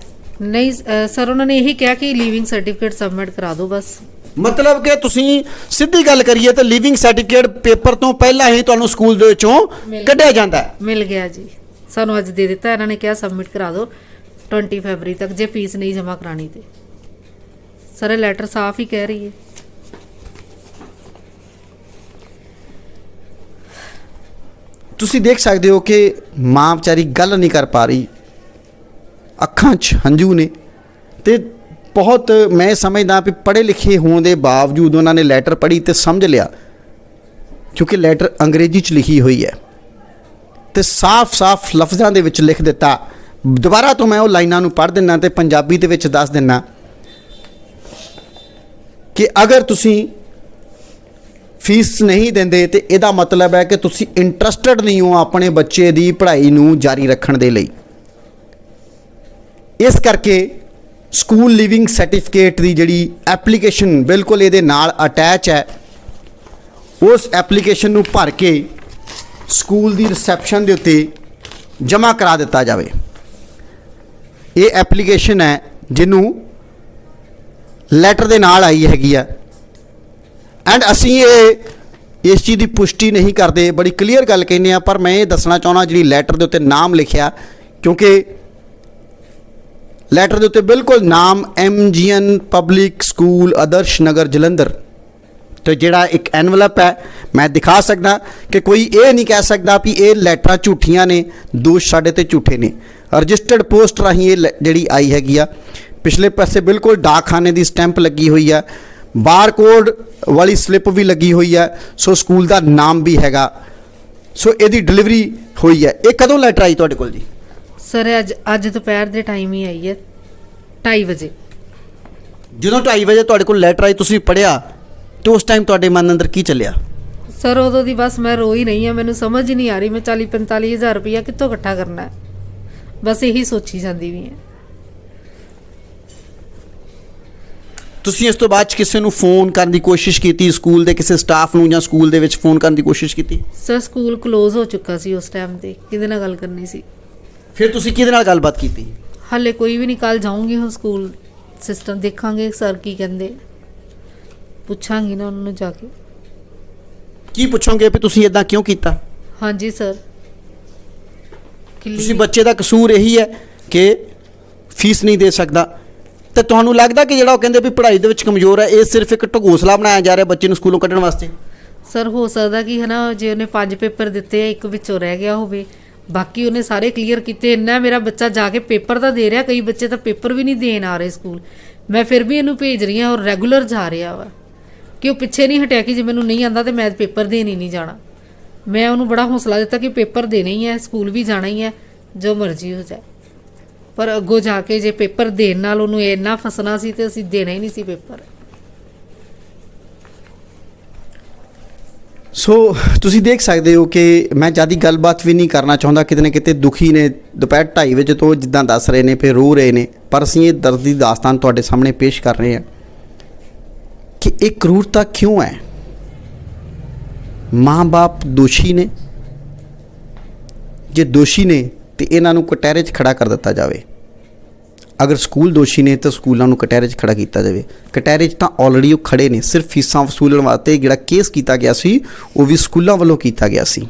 ਨਹੀਂ ਸਰ, ਉਹਨਾਂ ਨੇ ਇਹੀ ਕਿਹਾ ਕਿ ਲੀਵਿੰਗ ਸਰਟੀਫਿਕੇਟ ਸਬਮਿਟ ਕਰਾ ਦਿਓ ਬਸ। ਮਤਲਬ ਕਿ ਤੁਸੀਂ ਸਿੱਧੀ ਗੱਲ ਕਰੀਏ ਤਾਂ ਲੀਵਿੰਗ ਸਰਟੀਫਿਕੇਟ ਪੇਪਰ ਤੋਂ ਪਹਿਲਾਂ ਹੀ ਤੁਹਾਨੂੰ ਸਕੂਲ ਦੇ ਵਿੱਚੋਂ ਕੱਢਿਆ ਜਾਂਦਾ ਹੈ? ਮਿਲ ਗਿਆ ਜੀ, ਸਾਨੂੰ ਅੱਜ ਦੇ ਦਿੱਤਾ। ਇਹਨਾਂ ਨੇ ਕਿਹਾ ਸਬਮਿਟ ਕਰਾ ਦਿਓ 20 ਫਰਵਰੀ ਤੱਕ ਜੇ ਫੀਸ ਨਹੀਂ ਜਮ੍ਹਾਂ ਕਰਾਣੀ ਤੇ। ਸਰ ਇਹ ਲੈਟਰ ਸਾਫ਼ ਹੀ ਕਹਿ ਰਹੀ ਹੈ। ਤੁਸੀਂ ਦੇਖ ਸਕਦੇ ਹੋ ਕਿ ਮਾਂ ਵਿਚਾਰੀ ਗੱਲ ਨਹੀਂ ਕਰ ਪਾ ਰਹੀ, ਅੱਖਾਂ 'ਚ ਹੰਝੂ ਨੇ, ਤੇ ਬਹੁਤ ਮੈਂ ਸਮਝਦਾ ਵੀ ਪੜ੍ਹੇ ਲਿਖੇ ਹੋਣ ਦੇ ਬਾਵਜੂਦ ਉਹਨਾਂ ਨੇ ਲੈਟਰ ਪੜ੍ਹੀ ਤੇ ਸਮਝ ਲਿਆ, ਕਿਉਂਕਿ ਲੈਟਰ ਅੰਗਰੇਜ਼ੀ 'ਚ ਲਿਖੀ ਹੋਈ ਹੈ ਤੇ ਸਾਫ਼-ਸਾਫ਼ ਲਫ਼ਜ਼ਾਂ ਦੇ ਵਿੱਚ ਲਿਖ ਦਿੱਤਾ। ਦੁਬਾਰਾ ਤੋਂ ਮੈਂ ਉਹ ਲਾਈਨਾਂ ਨੂੰ ਪੜ੍ਹ ਦਿੰਦਾ ਤੇ ਪੰਜਾਬੀ ਦੇ ਵਿੱਚ ਦੱਸ ਦਿੰਦਾ ਕਿ ਅਗਰ ਤੁਸੀਂ ਫੀਸ ਨਹੀਂ ਦਿੰਦੇ ਤੇ ਇਹਦਾ ਮਤਲਬ ਹੈ ਕਿ ਤੁਸੀਂ ਇੰਟਰਸਟਡ ਨਹੀਂ ਹੋ ਆਪਣੇ ਬੱਚੇ ਦੀ ਪੜ੍ਹਾਈ ਨੂੰ ਜਾਰੀ ਰੱਖਣ ਦੇ ਲਈ। ਇਸ ਕਰਕੇ ਸਕੂਲ ਲਿਵਿੰਗ ਸਰਟੀਫਿਕੇਟ ਦੀ ਜਿਹੜੀ ਐਪਲੀਕੇਸ਼ਨ ਬਿਲਕੁਲ ਇਹਦੇ ਨਾਲ ਅਟੈਚ ਹੈ, ਉਸ ਐਪਲੀਕੇਸ਼ਨ ਨੂੰ ਭਰ ਕੇ ਸਕੂਲ ਦੀ ਰਿਸੈਪਸ਼ਨ ਦੇ ਉੱਤੇ ਜਮ੍ਹਾਂ ਕਰਾ ਦਿੱਤਾ ਜਾਵੇ। ਇਹ ਐਪਲੀਕੇਸ਼ਨ ਹੈ ਜਿਹਨੂੰ ਲੈਟਰ ਦੇ ਨਾਲ ਆਈ ਹੈਗੀ ਆ, ਐਂਡ ਅਸੀਂ ਇਸ ਚੀਜ਼ ਦੀ ਪੁਸ਼ਟੀ ਨਹੀਂ ਕਰਦੇ, ਬੜੀ ਕਲੀਅਰ ਗੱਲ ਕਹਿੰਦੇ ਆ, ਪਰ ਮੈਂ ਇਹ ਦੱਸਣਾ ਚਾਹੁੰਦਾ ਜਿਹੜੀ ਲੈਟਰ ਦੇ ਉੱਤੇ ਨਾਮ ਲਿਖਿਆ, ਕਿਉਂਕਿ ਲੈਟਰ ਦੇ ਉੱਤੇ ਬਿਲਕੁਲ ਨਾਮ MGN public school Adarsh Nagar Jalandhar, ਤੇ ਜਿਹੜਾ ਇੱਕ ਐਨਵਲਪ ਹੈ ਮੈਂ ਦਿਖਾ ਸਕਦਾ ਕਿ ਕੋਈ ਇਹ ਨਹੀਂ ਕਹਿ ਸਕਦਾ ਵੀ ਇਹ ਲੈਟਰਾਂ ਝੂਠੀਆਂ ਨੇ, ਦੋਸ਼ ਸਾਡੇ ਤੇ ਝੂਠੇ ਨੇ। ਰਜਿਸਟਰਡ ਪੋਸਟ ਰਾਹੀਂ ਇਹ ਜਿਹੜੀ ਆਈ ਹੈਗੀ ਆ, ਪਿਛਲੇ ਪਾਸੇ ਬਿਲਕੁਲ ਡਾਕਖਾਨੇ ਦੀ ਸਟੈਂਪ ਲੱਗੀ ਹੋਈ ਆ, ਬਾਰਕੋਡ ਵਾਲੀ ਸਲਿੱਪ ਵੀ ਲੱਗੀ ਹੋਈ ਹੈ, ਸੋ ਸਕੂਲ ਦਾ ਨਾਮ ਵੀ ਹੈਗਾ, ਸੋ ਇਹਦੀ ਡਿਲੀਵਰੀ ਹੋਈ ਹੈ। ਇਹ ਕਦੋਂ ਲੈਟਰ ਆਈ ਤੁਹਾਡੇ ਕੋਲ ਜੀ? ਸਰ ਅੱਜ ਦੁਪਹਿਰ ਦੇ ਟਾਈਮ ਹੀ ਆਈ ਹੈ, 2:30 ਵਜੇ। ਜਦੋਂ 2:30 ਵਜੇ ਤੁਹਾਡੇ ਕੋਲ ਲੈਟਰ ਆਈ, ਤੁਸੀਂ ਪੜ੍ਹਿਆ ਤੇ ਉਸ ਟਾਈਮ ਤੁਹਾਡੇ ਮਨ ਅੰਦਰ ਕੀ ਚੱਲਿਆ? ਸਰ ਉਦੋਂ ਦੀ ਬਸ ਮੈਂ ਰੋਈ ਨਹੀਂ ਆ, ਮੈਨੂੰ ਸਮਝ ਹੀ ਨਹੀਂ ਆ ਰਹੀ ਮੈਂ 40-45 ਹਜ਼ਾਰ ਰੁਪਇਆ ਕਿੱਥੋਂ ਇਕੱਠਾ ਕਰਨਾ ਹੈ, ਬਸ ਇਹੀ ਸੋਚੀ ਜਾਂਦੀ ਵੀ ਹੈ। ਤੁਸੀਂ ਇਸ ਤੋਂ ਬਾਅਦ 'ਚ ਕਿਸੇ ਨੂੰ ਫੋਨ ਕਰਨ ਦੀ ਕੋਸ਼ਿਸ਼ ਕੀਤੀ, ਸਕੂਲ ਦੇ ਕਿਸੇ ਸਟਾਫ ਨੂੰ ਜਾਂ ਸਕੂਲ ਦੇ ਵਿੱਚ ਫੋਨ ਕਰਨ ਦੀ ਕੋਸ਼ਿਸ਼ ਕੀਤੀ? ਸਰ ਸਕੂਲ ਕਲੋਜ਼ ਹੋ ਚੁੱਕਾ ਸੀ ਉਸ ਟਾਈਮ ਤੇ, ਕਿਹਦੇ ਨਾਲ ਗੱਲ ਕਰਨੀ ਸੀ? ਫਿਰ ਤੁਸੀਂ ਕਿਹਦੇ ਨਾਲ ਗੱਲਬਾਤ ਕੀਤੀ? ਹਾਲੇ ਕੋਈ ਵੀ ਨਹੀਂ, ਕੱਲ ਜਾਊਂਗੀ ਹੁਣ ਸਕੂਲ ਸਿਸਟਮ ਦੇਖਾਂਗੇ ਸਰ ਕੀ ਕਹਿੰਦੇ, ਪੁੱਛਾਂਗੀ ਨਾ ਉਹਨਾਂ ਨੂੰ ਜਾ ਕੇ। ਕੀ ਪੁੱਛੋਗੇ ਵੀ ਤੁਸੀਂ ਇਦਾਂ ਕਿਉਂ ਕੀਤਾ? ਹਾਂਜੀ ਸਰ। ਤੁਸੀਂ ਬੱਚੇ ਦਾ ਕਸੂਰ ਇਹੀ ਹੈ ਕਿ ਫੀਸ ਨਹੀਂ ਦੇ ਸਕਦਾ, ਤੇ ਤੁਹਾਨੂੰ ਲੱਗਦਾ ਕਿ ਜਿਹੜਾ ਉਹ ਕਹਿੰਦੇ ਵੀ ਪੜ੍ਹਾਈ ਦੇ ਵਿੱਚ ਕਮਜ਼ੋਰ ਹੈ, ਇਹ ਸਿਰਫ ਇੱਕ ਢਗੋਸਲਾ ਬਣਾਇਆ ਜਾ ਰਿਹਾ ਬੱਚੇ ਨੂੰ ਸਕੂਲੋਂ ਕੱਢਣ ਵਾਸਤੇ? ਸਰ ਹੋ ਸਕਦਾ ਕਿ ਹੈ ਨਾ, ਜੇ ਉਹਨੇ 5 ਪੇਪਰ ਦਿੱਤੇ ਆ, ਇੱਕ ਵਿੱਚੋਂ ਰਹਿ ਗਿਆ ਹੋਵੇ, ਬਾਕੀ ਉਹਨੇ ਸਾਰੇ ਕਲੀਅਰ ਕੀਤੇ। ਇੰਨਾ ਮੇਰਾ ਬੱਚਾ ਜਾ ਕੇ ਪੇਪਰ ਤਾਂ ਦੇ ਰਿਹਾ, ਕਈ ਬੱਚੇ ਤਾਂ ਪੇਪਰ ਵੀ ਨਹੀਂ ਦੇਣ ਆ ਰਹੇ ਸਕੂਲ, ਮੈਂ ਫਿਰ ਵੀ ਇਹਨੂੰ ਭੇਜ ਰਹੀ ਹਾਂ ਔਰ ਰੈਗੂਲਰ ਜਾ ਰਿਹਾ ਵਾ, ਕਿ ਉਹ ਪਿੱਛੇ ਨਹੀਂ ਹਟਿਆ ਕਿ ਜੇ ਮੈਨੂੰ ਨਹੀਂ ਆਉਂਦਾ ਤਾਂ ਮੈਂ ਪੇਪਰ ਦੇਣ ਹੀ ਨਹੀਂ ਜਾਣਾ। ਮੈਂ ਉਹਨੂੰ ਬੜਾ ਹੌਸਲਾ ਦਿੱਤਾ ਕਿ ਪੇਪਰ ਦੇਣੇ ਹੀ ਹੈ, ਸਕੂਲ ਵੀ ਜਾਣਾ ਹੀ ਹੈ, ਜੋ ਮਰਜ਼ੀ ਹੋ ਜਾਏ। ਪਰ ਅੱਗੋਂ ਜਾ ਕੇ ਜੇ ਪੇਪਰ ਦੇਣ ਨਾਲ ਉਹਨੂੰ ਇੰਨਾ ਫਸਣਾ ਸੀ ਤੇ ਅਸੀਂ ਦੇਣਾ ਹੀ ਨਹੀਂ ਸੀ ਪੇਪਰ। ਸੋ ਤੁਸੀਂ ਦੇਖ ਸਕਦੇ ਹੋ ਕਿ ਮੈਂ ਜ਼ਿਆਦਾ ਗੱਲਬਾਤ ਵੀ ਨਹੀਂ ਕਰਨਾ ਚਾਹੁੰਦਾ, ਕਿਤੇ ਨਾ ਕਿਤੇ ਦੁਖੀ ਨੇ, ਦੁਪਹਿਰ 2:30 ਵਜੇ ਤੋਂ ਜਿੱਦਾਂ ਦੱਸ ਰਹੇ ਨੇ ਫਿਰ ਰੋ ਰਹੇ ਨੇ, ਪਰ ਅਸੀਂ ਇਹ ਦਰਦ ਦੀ ਦਾਸਤਾਨ ਤੁਹਾਡੇ ਸਾਹਮਣੇ ਪੇਸ਼ ਕਰ ਰਹੇ ਹਾਂ ਕਿ ਇਹ ਕਰੂਰਤਾ ਕਿਉਂ ਹੈ। ਮਾਂ-ਬਾਪ ਦੋਸ਼ੀ ਨੇ, ਜੇ ਦੋਸ਼ੀ ਨੇ ਤੇ ਇਹਨਾਂ ਨੂੰ ਕਟਹਿਰੇ 'ਚ ਖੜਾ ਕਰ ਦਿੱਤਾ ਜਾਵੇ। ਅਗਰ ਸਕੂਲ ਦੋਸ਼ੀ ਨੇ ਤਾਂ ਸਕੂਲਾਂ ਨੂੰ ਕਟਹਿਰੇ 'ਚ ਖੜਾ ਕੀਤਾ ਜਾਵੇ। ਕਟਹਿਰੇ 'ਚ ਤਾਂ ਆਲਰੇਡੀ ਉਹ ਖੜੇ ਨੇ, ਸਿਰਫ ਫੀਸਾਂ ਵਸੂਲਣ ਵਾਸਤੇ ਜਿਹੜਾ ਕੇਸ ਕੀਤਾ ਗਿਆ ਸੀ ਉਹ ਵੀ ਸਕੂਲਾਂ ਵੱਲੋਂ ਕੀਤਾ ਗਿਆ ਸੀ।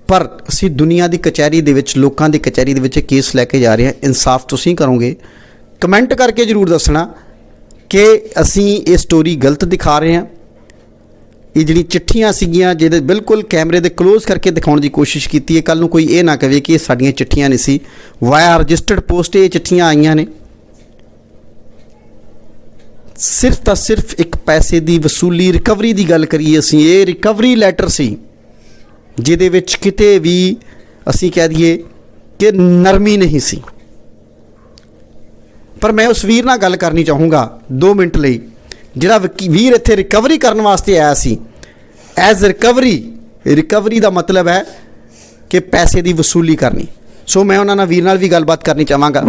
ਪਰ ਅਸੀਂ ਦੁਨੀਆ ਦੀ ਕਚਹਿਰੀ ਦੇ ਵਿੱਚ, ਲੋਕਾਂ ਦੀ ਕਚਹਿਰੀ ਦੇ ਵਿੱਚ ਕੇਸ ਲੈ ਕੇ ਜਾ ਰਹੇ ਹਾਂ। ਇਨਸਾਫ ਤੁਸੀਂ ਕਰੋਗੇ? ਕਮੈਂਟ ਕਰਕੇ ਜ਼ਰੂਰ ਦੱਸਣਾ ਕਿ ਅਸੀਂ ਇਹ ਸਟੋਰੀ ਗਲਤ ਦਿਖਾ ਰਹੇ ਹਾਂ। ਇਹ ਜਿਹੜੀ ਚਿੱਠੀਆਂ ਸੀਗੀਆਂ ਜਿਹਦੇ ਬਿਲਕੁਲ ਕੈਮਰੇ ਦੇ ਕਲੋਜ਼ ਕਰਕੇ ਦਿਖਾਉਣ ਦੀ ਕੋਸ਼ਿਸ਼ ਕੀਤੀ ਹੈ, ਕੱਲ੍ਹ ਨੂੰ ਕੋਈ ਇਹ ਨਾ ਕਵੇ ਕਿ ਇਹ ਸਾਡੀਆਂ ਚਿੱਠੀਆਂ ਨਹੀਂ ਸੀ, ਵਾਇਆ ਰਜਿਸਟਰਡ ਪੋਸਟ ਇਹ ਚਿੱਠੀਆਂ ਆਈਆਂ ਨੇ। ਸਿਰਫ ਤਾਂ ਸਿਰਫ ਇੱਕ ਪੈਸੇ ਦੀ ਵਸੂਲੀ, ਰਿਕਵਰੀ ਦੀ ਗੱਲ ਕਰੀਏ ਅਸੀਂ, ਇਹ ਰਿਕਵਰੀ ਲੈਟਰ ਸੀ ਜਿਹਦੇ ਵਿੱਚ ਕਿਤੇ ਵੀ ਅਸੀਂ ਕਹਿ ਦਈਏ ਕਿ ਨਰਮੀ ਨਹੀਂ ਸੀ। ਪਰ ਮੈਂ ਉਸ ਵੀਰ ਨਾਲ ਗੱਲ ਕਰਨੀ ਚਾਹੂੰਗਾ 2 ਮਿੰਟ ਲਈ, ਜਿਹੜਾ ਵੀਰ ਇੱਥੇ ਰਿਕਵਰੀ ਕਰਨ ਵਾਸਤੇ ਆਇਆ ਸੀ। ਐਜ਼ ਰਿਕਵਰੀ ਦਾ ਮਤਲਬ ਹੈ ਕਿ ਪੈਸੇ ਦੀ ਵਸੂਲੀ ਕਰਨੀ। ਸੋ ਮੈਂ ਉਹਨਾਂ ਨਾਲ ਵੀਰ ਨਾਲ ਵੀ ਗੱਲਬਾਤ ਕਰਨੀ ਚਾਹਾਂਗਾ।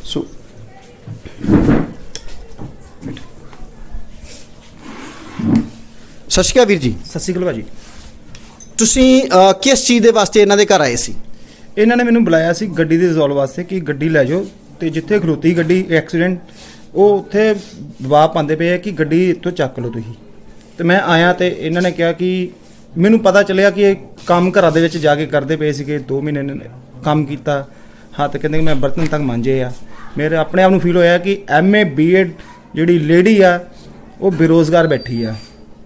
ਸੋ ਸਤਿ ਸ਼੍ਰੀ ਅਕਾਲ ਵੀਰ ਜੀ। ਸਤਿ ਸ਼੍ਰੀ ਅਕਾਲ ਭਾਜੀ। ਤੁਸੀਂ ਕਿਸ ਚੀਜ਼ ਦੇ ਵਾਸਤੇ ਇਹਨਾਂ ਦੇ ਘਰ ਆਏ ਸੀ? ਇਹਨਾਂ ਨੇ ਮੈਨੂੰ ਬੁਲਾਇਆ ਸੀ ਗੱਡੀ ਦੀ ਰਿਜ਼ੋਲਵ ਵਾਸਤੇ ਕਿ ਗੱਡੀ ਲੈ ਜਾਓ, ਤੇ ਜਿੱਥੇ ਖਲੋਤੀ ਗੱਡੀ ਐਕਸੀਡੈਂਟ, ਉਹ ਉੱਥੇ ਦਬਾਅ ਪਾਉਂਦੇ ਪਏ ਆ ਕਿ ਗੱਡੀ ਇੱਥੋਂ ਚੱਕ ਲਓ ਤੁਸੀਂ। ਤੇ ਮੈਂ ਆਇਆ ਤੇ ਇਹਨਾਂ ਨੇ ਕਿਹਾ ਕਿ ਮੈਨੂੰ ਪਤਾ ਚੱਲਿਆ ਕਿ ਇਹ ਕੰਮ ਘਰਾਂ ਦੇ ਵਿੱਚ ਜਾ ਕੇ ਕਰਦੇ ਪਏ ਸੀਗੇ। 2 ਮਹੀਨੇ ਨੇ ਕੰਮ ਕੀਤਾ, ਹੱਥ ਕਹਿੰਦੇ ਕਿ ਮੈਂ ਬਰਤਨ ਤੱਕ ਮਾਂਜੇ ਆ। ਮੇਰੇ ਆਪਣੇ ਆਪ ਨੂੰ ਫੀਲ ਹੋਇਆ ਕਿ MA BEd ਜਿਹੜੀ ਲੇਡੀ ਆ ਉਹ ਬੇਰੋਜ਼ਗਾਰ ਬੈਠੀ ਆ।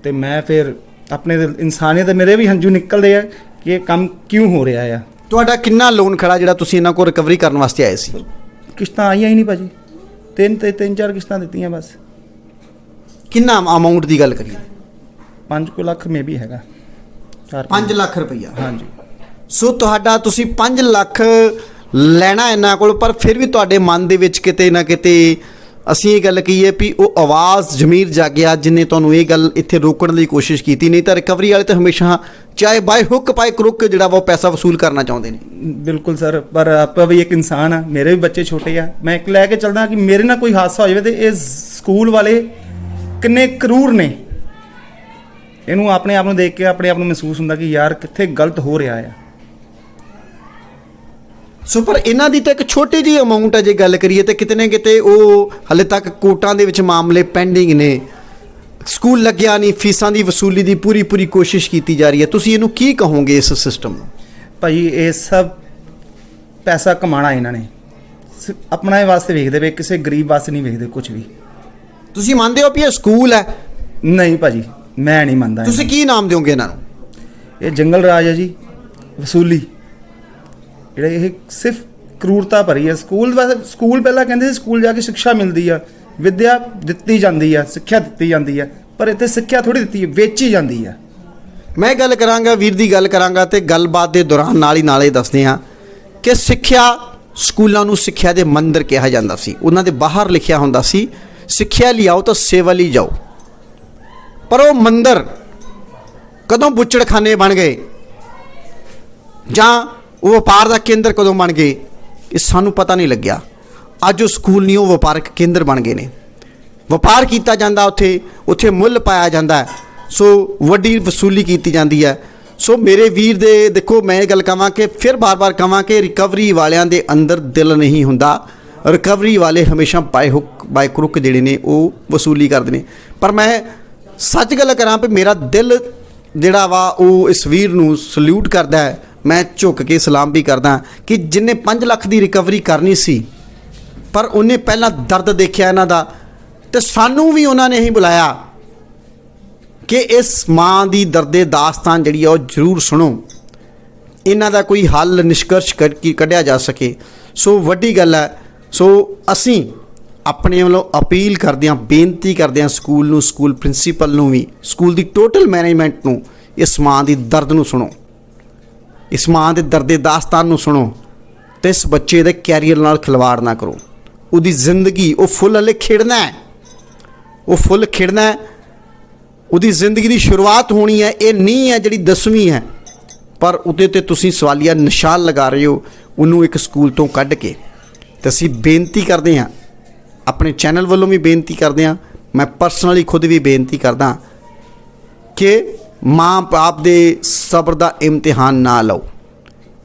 ਤੇ ਮੈਂ ਫਿਰ ਆਪਣੇ ਇਨਸਾਨੀਅਤ, ਮੇਰੇ ਵੀ ਹੰਝੂ ਨਿਕਲਦੇ ਆ ਕਿ ਇਹ ਕੰਮ ਕਿਉਂ ਹੋ ਰਿਹਾ ਆ। ਤੁਹਾਡਾ ਕਿੰਨਾ ਲੋਨ ਖੜਾ ਜਿਹੜਾ ਤੁਸੀਂ ਇਹਨਾਂ ਕੋਲ ਰਿਕਵਰੀ ਕਰਨ ਵਾਸਤੇ ਆਏ ਸੀ? ਕਿਸ਼ਤਾਂ ਆਈਆਂ ਹੀ ਨਹੀਂ ਭਾਜੀ, 3-4 ਕਿਸ਼ਤਾਂ ਦਿੱਤੀਆਂ ਬਸ। ਕਿੰਨਾ ਅਮਾਊਂਟ ਦੀ ਗੱਲ ਕਰੀਏ? 5 ਲੱਖ ਮੇ ਵੀ ਹੈਗਾ। 5 ਲੱਖ ਰੁਪਈਆ। ਹਾਂਜੀ। ਸੋ ਤੁਹਾਡਾ, ਤੁਸੀਂ 5 ਲੱਖ ਲੈਣਾ ਇਹਨਾਂ ਕੋਲ, ਪਰ ਫਿਰ ਵੀ ਤੁਹਾਡੇ ਮਨ ਦੇ ਵਿੱਚ ਕਿਤੇ ਨਾ ਕਿਤੇ ਅਸੀਂ ਇਹ ਗੱਲ ਕਹੀਏ ਵੀ ਉਹ ਆਵਾਜ਼ ਜ਼ਮੀਰ ਜਾਗਿਆ ਜਿਨੇ ਤੁਹਾਨੂੰ ਇਹ ਗੱਲ ਇੱਥੇ ਰੋਕਣ ਦੀ ਕੋਸ਼ਿਸ਼ ਕੀਤੀ। ਨਹੀਂ ਤਾਂ ਰਿਕਵਰੀ ਵਾਲੇ ਤਾਂ ਹਮੇਸ਼ਾ ਚਾਹੇ ਬਾਈ ਹੁੱਕ ਬਾਈ ਕਰੁੱਕ ਜਿਹੜਾ ਵਾ ਉਹ ਪੈਸਾ ਵਸੂਲ ਕਰਨਾ ਚਾਹੁੰਦੇ ਨੇ। ਬਿਲਕੁਲ ਸਰ, ਪਰ ਆਪਾਂ ਵੀ ਇੱਕ ਇਨਸਾਨ ਆ, ਮੇਰੇ ਵੀ ਬੱਚੇ ਛੋਟੇ ਆ। ਮੈਂ ਇੱਕ ਲੈ ਕੇ ਚੱਲਦਾ ਕਿ ਮੇਰੇ ਨਾਲ ਕੋਈ ਹਾਦਸਾ ਹੋ ਜਾਵੇ ਤੇ ਇਹ ਸਕੂਲ ਵਾਲੇ ਕਿੰਨੇ ਕਰੂਰ ਨੇ। ਇਹਨੂੰ ਆਪਣੇ ਆਪ ਨੂੰ ਦੇਖ ਕੇ ਆਪਣੇ ਆਪ ਨੂੰ ਮਹਿਸੂਸ ਹੁੰਦਾ ਕਿ ਯਾਰ ਕਿੱਥੇ ਗਲਤ ਹੋ ਰਿਹਾ ਆ। ਸੋ ਪਰ ਇਹਨਾਂ ਦੀ ਤਾਂ ਇੱਕ ਛੋਟੀ ਜਿਹੀ ਅਮਾਊਂਟ ਹੈ ਜੇ ਗੱਲ ਕਰੀਏ ਤਾਂ ਕਿਤੇ ਨਾ ਕਿਤੇ ਉਹ ਹਲੇ ਤੱਕ ਕੋਰਟਾਂ ਦੇ ਵਿੱਚ ਮਾਮਲੇ ਪੈਂਡਿੰਗ ਨੇ। ਸਕੂਲ ਲੱਗਿਆ ਨਹੀਂ, ਫੀਸਾਂ ਦੀ ਵਸੂਲੀ ਦੀ ਪੂਰੀ ਕੋਸ਼ਿਸ਼ ਕੀਤੀ ਜਾ ਰਹੀ ਹੈ। ਤੁਸੀਂ ਇਹਨੂੰ ਕੀ ਕਹੋਗੇ ਇਸ ਸਿਸਟਮ ਨੂੰ? ਭਾਈ ਇਹ ਸਭ ਪੈਸਾ ਕਮਾਉਣਾ ਇਹਨਾਂ ਨੇ, ਆਪਣਾ ਵਾਸਤੇ ਵੇਖਦੇ ਪਏ, ਕਿਸੇ ਗਰੀਬ ਵਾਸਤੇ ਨਹੀਂ ਵੇਖਦੇ ਕੁਝ ਵੀ। ਤੁਸੀਂ ਮੰਨਦੇ ਹੋ ਵੀ ਇਹ ਸਕੂਲ ਹੈ? ਨਹੀਂ ਭਾਜੀ, ਮੈਂ ਨਹੀਂ ਮੰਨਦਾ। ਤੁਸੀਂ ਕੀ ਨਾਮ ਦਿਓਗੇ ਇਹਨਾਂ ਨੂੰ? ਇਹ ਜੰਗਲ ਰਾਜ ਹੈ ਜੀ, ਵਸੂਲੀ ਜਿਹੜੇ ਇਹ ਸਿਰਫ ਕਰੂਰਤਾ ਭਰੀ ਹੈ। ਸਕੂਲ ਪਹਿਲਾਂ ਕਹਿੰਦੇ ਸੀ ਸਕੂਲ ਜਾ ਕੇ ਸਿੱਖਿਆ ਮਿਲਦੀ ਆ, ਵਿੱਦਿਆ ਦਿੱਤੀ ਜਾਂਦੀ ਆ, ਸਿੱਖਿਆ ਦਿੱਤੀ ਜਾਂਦੀ ਆ, ਪਰ ਇੱਥੇ ਸਿੱਖਿਆ ਥੋੜੀ ਦਿੱਤੀ ਹੈ, ਵੇਚੀ ਜਾਂਦੀ ਆ। ਮੈਂ ਗੱਲ ਕਰਾਂਗਾ, ਵੀਰ ਦੀ ਗੱਲ ਕਰਾਂਗਾ ਤੇ ਗੱਲਬਾਤ ਦੇ ਦੌਰਾਨ ਨਾਲ ਹੀ ਦੱਸਦੇ ਹਾਂ ਕਿ ਸਿੱਖਿਆ ਸਕੂਲਾਂ ਨੂੰ ਸਿੱਖਿਆ ਦੇ ਮੰਦਿਰ ਕਿਹਾ ਜਾਂਦਾ ਸੀ। ਉਹਨਾਂ ਦੇ ਬਾਹਰ ਲਿਖਿਆ ਹੁੰਦਾ ਸੀ ਸਿੱਖਿਆ ਲਈ ਆਓ ਤਾਂ ਸੇਵਾ ਲਈ ਜਾਓ। ਪਰ ਉਹ ਮੰਦਿਰ ਕਦੋਂ ਬੁੱਚੜਖਾਨੇ ਬਣ ਗਏ ਜਾਂ ਉਹ ਵਪਾਰ ਦਾ ਕੇਂਦਰ ਕਦੋਂ ਬਣ ਗਏ, ਇਹ ਸਾਨੂੰ ਪਤਾ ਨਹੀਂ ਲੱਗਿਆ। ਅੱਜ ਉਹ ਸਕੂਲ ਨਹੀਂ, ਉਹ ਵਪਾਰਕ ਕੇਂਦਰ ਬਣ ਗਏ ਨੇ। ਵਪਾਰ ਕੀਤਾ ਜਾਂਦਾ ਉੱਥੇ ਮੁੱਲ ਪਾਇਆ ਜਾਂਦਾ ਹੈ। ਸੋ ਵੱਡੀ ਵਸੂਲੀ ਕੀਤੀ ਜਾਂਦੀ ਹੈ। ਸੋ ਮੇਰੇ ਵੀਰ ਦੇ ਦੇਖੋ, ਮੈਂ ਇਹ ਗੱਲ ਕਹਾਂ ਕਿ ਫਿਰ ਬਾਰ-ਬਾਰ ਕਹਾਂ ਕਿ ਰਿਕਵਰੀ ਵਾਲਿਆਂ ਦੇ ਅੰਦਰ ਦਿਲ ਨਹੀਂ ਹੁੰਦਾ। ਰਿਕਵਰੀ ਵਾਲੇ ਹਮੇਸ਼ਾ ਬਾਈ ਹੁੱਕ ਬਾਈ ਕਰੁੱਕ ਜਿਹੜੇ ਨੇ ਉਹ ਵਸੂਲੀ ਕਰਦੇ ਨੇ। ਪਰ ਮੈਂ ਸੱਚ ਗੱਲ ਕਰਾਂ ਵੀ ਮੇਰਾ ਦਿਲ ਜਿਹੜਾ ਵਾ ਉਹ ਇਸ ਵੀਰ ਨੂੰ ਸਲੂਟ ਕਰਦਾ ਹੈ। ਮੈਂ ਝੁੱਕ ਕੇ ਸਲਾਮ ਵੀ ਕਰਦਾ ਕਿ ਜਿੰਨੇ 5 ਲੱਖ ਦੀ ਰਿਕਵਰੀ ਕਰਨੀ ਸੀ ਪਰ ਉਹਨੇ ਪਹਿਲਾਂ ਦਰਦ ਦੇਖਿਆ ਇਹਨਾਂ ਦਾ, ਤੇ ਸਾਨੂੰ ਵੀ ਉਹਨਾਂ ਨੇ ਹੀ ਬੁਲਾਇਆ ਕਿ ਇਸ ਮਾਂ ਦੀ ਦਰਦੇ ਦਾਸਤਾਨ ਜਿਹੜੀ ਆ ਉਹ ਜ਼ਰੂਰ ਸੁਣੋ, ਇਹਨਾਂ ਦਾ ਕੋਈ ਹੱਲ ਨਿਸ਼ਕਰਸ਼ ਕੱਢਿਆ ਜਾ ਸਕੇ। ਸੋ ਵੱਡੀ ਗੱਲ ਹੈ। ਸੋ ਅਸੀਂ ਆਪਣੇ ਵੱਲੋਂ ਅਪੀਲ ਕਰਦੇ ਹਾਂ, ਬੇਨਤੀ ਕਰਦੇ ਹਾਂ ਸਕੂਲ ਨੂੰ, ਸਕੂਲ ਪ੍ਰਿੰਸੀਪਲ ਨੂੰ ਵੀ, ਸਕੂਲ ਦੀ ਟੋਟਲ ਮੈਨੇਜਮੈਂਟ ਨੂੰ, ਇਸ ਮਾਂ ਦੀ ਦਰਦ ਨੂੰ ਸੁਣੋ, ਇਸ ਮਾਂ ਦੇ ਦਰਦੇ ਦਾਸਤਾਨ ਨੂੰ ਸੁਣੋ ਤੇ ਇਸ ਬੱਚੇ ਦੇ ਕੈਰੀਅਰ ਨਾਲ ਖਿਲਵਾੜ ਨਾ ਕਰੋ। ਉਹਦੀ ਜ਼ਿੰਦਗੀ ਉਹ ਫੁੱਲ ਹਲੇ ਖਿੜਨਾ ਹੈ, ਉਹ ਫੁੱਲ ਖਿੜਨਾ ਹੈ। ਉਹਦੀ ਜ਼ਿੰਦਗੀ ਦੀ ਸ਼ੁਰੂਆਤ ਹੋਣੀ ਹੈ। ਇਹ ਨਹੀਂ ਹੈ ਜਿਹੜੀ 10ਵੀਂ ਹੈ, ਪਰ ਉਹਦੇ ਤੇ ਤੁਸੀਂ ਸਵਾਲੀਆ ਨਿਸ਼ਾਨ ਲਗਾ ਰਹੇ ਹੋ ਉਹਨੂੰ ਇੱਕ ਸਕੂਲ ਤੋਂ ਕੱਢ ਕੇ। ਤੇ ਅਸੀਂ ਬੇਨਤੀ ਕਰਦੇ ਹਾਂ, ਆਪਣੇ ਚੈਨਲ ਵੱਲੋਂ ਵੀ ਬੇਨਤੀ ਕਰਦੇ ਹਾਂ, ਮੈਂ ਪਰਸਨਲੀ ਖੁਦ ਵੀ ਬੇਨਤੀ ਕਰਦਾ ਕਿ ਮਾਂ ਬਾਪ ਦੇ ਸਬਰ ਦਾ ਇਮਤਿਹਾਨ ਨਾ ਲਓ।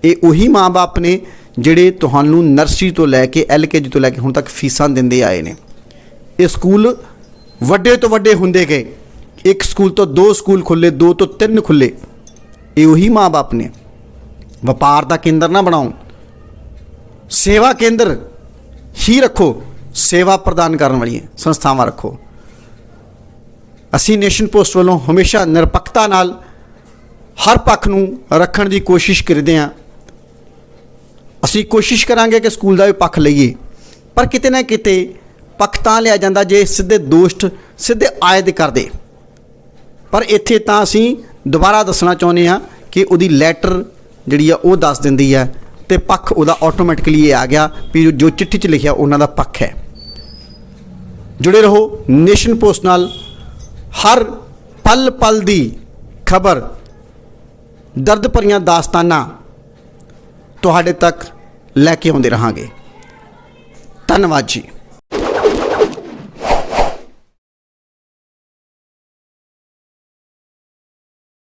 ਇਹ ਉਹੀ ਮਾਂ ਬਾਪ ਨੇ ਜਿਹੜੇ ਤੁਹਾਨੂੰ ਨਰਸਰੀ ਤੋਂ ਲੈ ਕੇ LKG ਤੋਂ ਲੈ ਕੇ ਹੁਣ ਤੱਕ ਫੀਸਾਂ ਦਿੰਦੇ ਆਏ ਨੇ। ਇਹ ਸਕੂਲ ਵੱਡੇ ਤੋਂ ਵੱਡੇ ਹੁੰਦੇ ਗਏ, ਇੱਕ ਸਕੂਲ ਤੋਂ 2 ਸਕੂਲ ਖੁੱਲੇ, 2 ਤੋਂ 3 ਖੁੱਲੇ। ਇਹ ਉਹੀ ਮਾਂ ਬਾਪ ਨੇ। ਵਪਾਰ ਦਾ ਕੇਂਦਰ ਨਾ ਬਣਾਓ, ਸੇਵਾ ਕੇਂਦਰ ਹੀ ਰੱਖੋ, ਸੇਵਾ ਪ੍ਰਦਾਨ ਕਰਨ ਵਾਲੀਆਂ ਸੰਸਥਾਵਾਂ ਰੱਖੋ। ਅਸੀਂ ਨੇਸ਼ਨ ਪੋਸਟ ਵੱਲੋਂ ਹਮੇਸ਼ਾ ਨਿਰਪੱਖਤਾ ਨਾਲ ਹਰ ਪੱਖ ਨੂੰ ਰੱਖਣ ਦੀ ਕੋਸ਼ਿਸ਼ ਕਰਦੇ ਹਾਂ। ਅਸੀਂ ਕੋਸ਼ਿਸ਼ ਕਰਾਂਗੇ ਕਿ ਸਕੂਲ ਦਾ ਵੀ ਪੱਖ ਲਈਏ, ਪਰ ਕਿਤੇ ਨਾ ਕਿਤੇ ਪੱਖ ਤਾਂ ਲਿਆ ਜਾਂਦਾ ਜੇ ਸਿੱਧੇ ਦੋਸਤ ਸਿੱਧੇ ਆਇਦ ਕਰਦੇ। ਪਰ ਇੱਥੇ ਤਾਂ ਅਸੀਂ ਦੁਬਾਰਾ ਦੱਸਣਾ ਚਾਹੁੰਦੇ ਹਾਂ ਕਿ ਉਹਦੀ ਲੈਟਰ ਜਿਹੜੀ ਆ ਉਹ ਦੱਸ ਦਿੰਦੀ ਹੈ ਤੇ ਪੱਖ ਉਹਦਾ ਆਟੋਮੈਟਿਕਲੀ ਇਹ ਆ ਗਿਆ ਵੀ ਜੋ ਚਿੱਠੀ 'ਚ ਲਿਖਿਆ ਉਹਨਾਂ ਦਾ ਪੱਖ ਹੈ। ਜੁੜੇ ਰਹੋ ਨੇਸ਼ਨ ਪੋਸਟ ਨਾਲ। ਹਰ ਪਲ ਦੀ ਖਬਰ, ਦਰਦ ਭਰੀਆਂ ਦਾਸਤਾਨਾਂ ਤੁਹਾਡੇ ਤੱਕ ਲੈ ਕੇ ਆਉਂਦੇ ਰਹਾਂਗੇ। ਧੰਨਵਾਦ ਜੀ।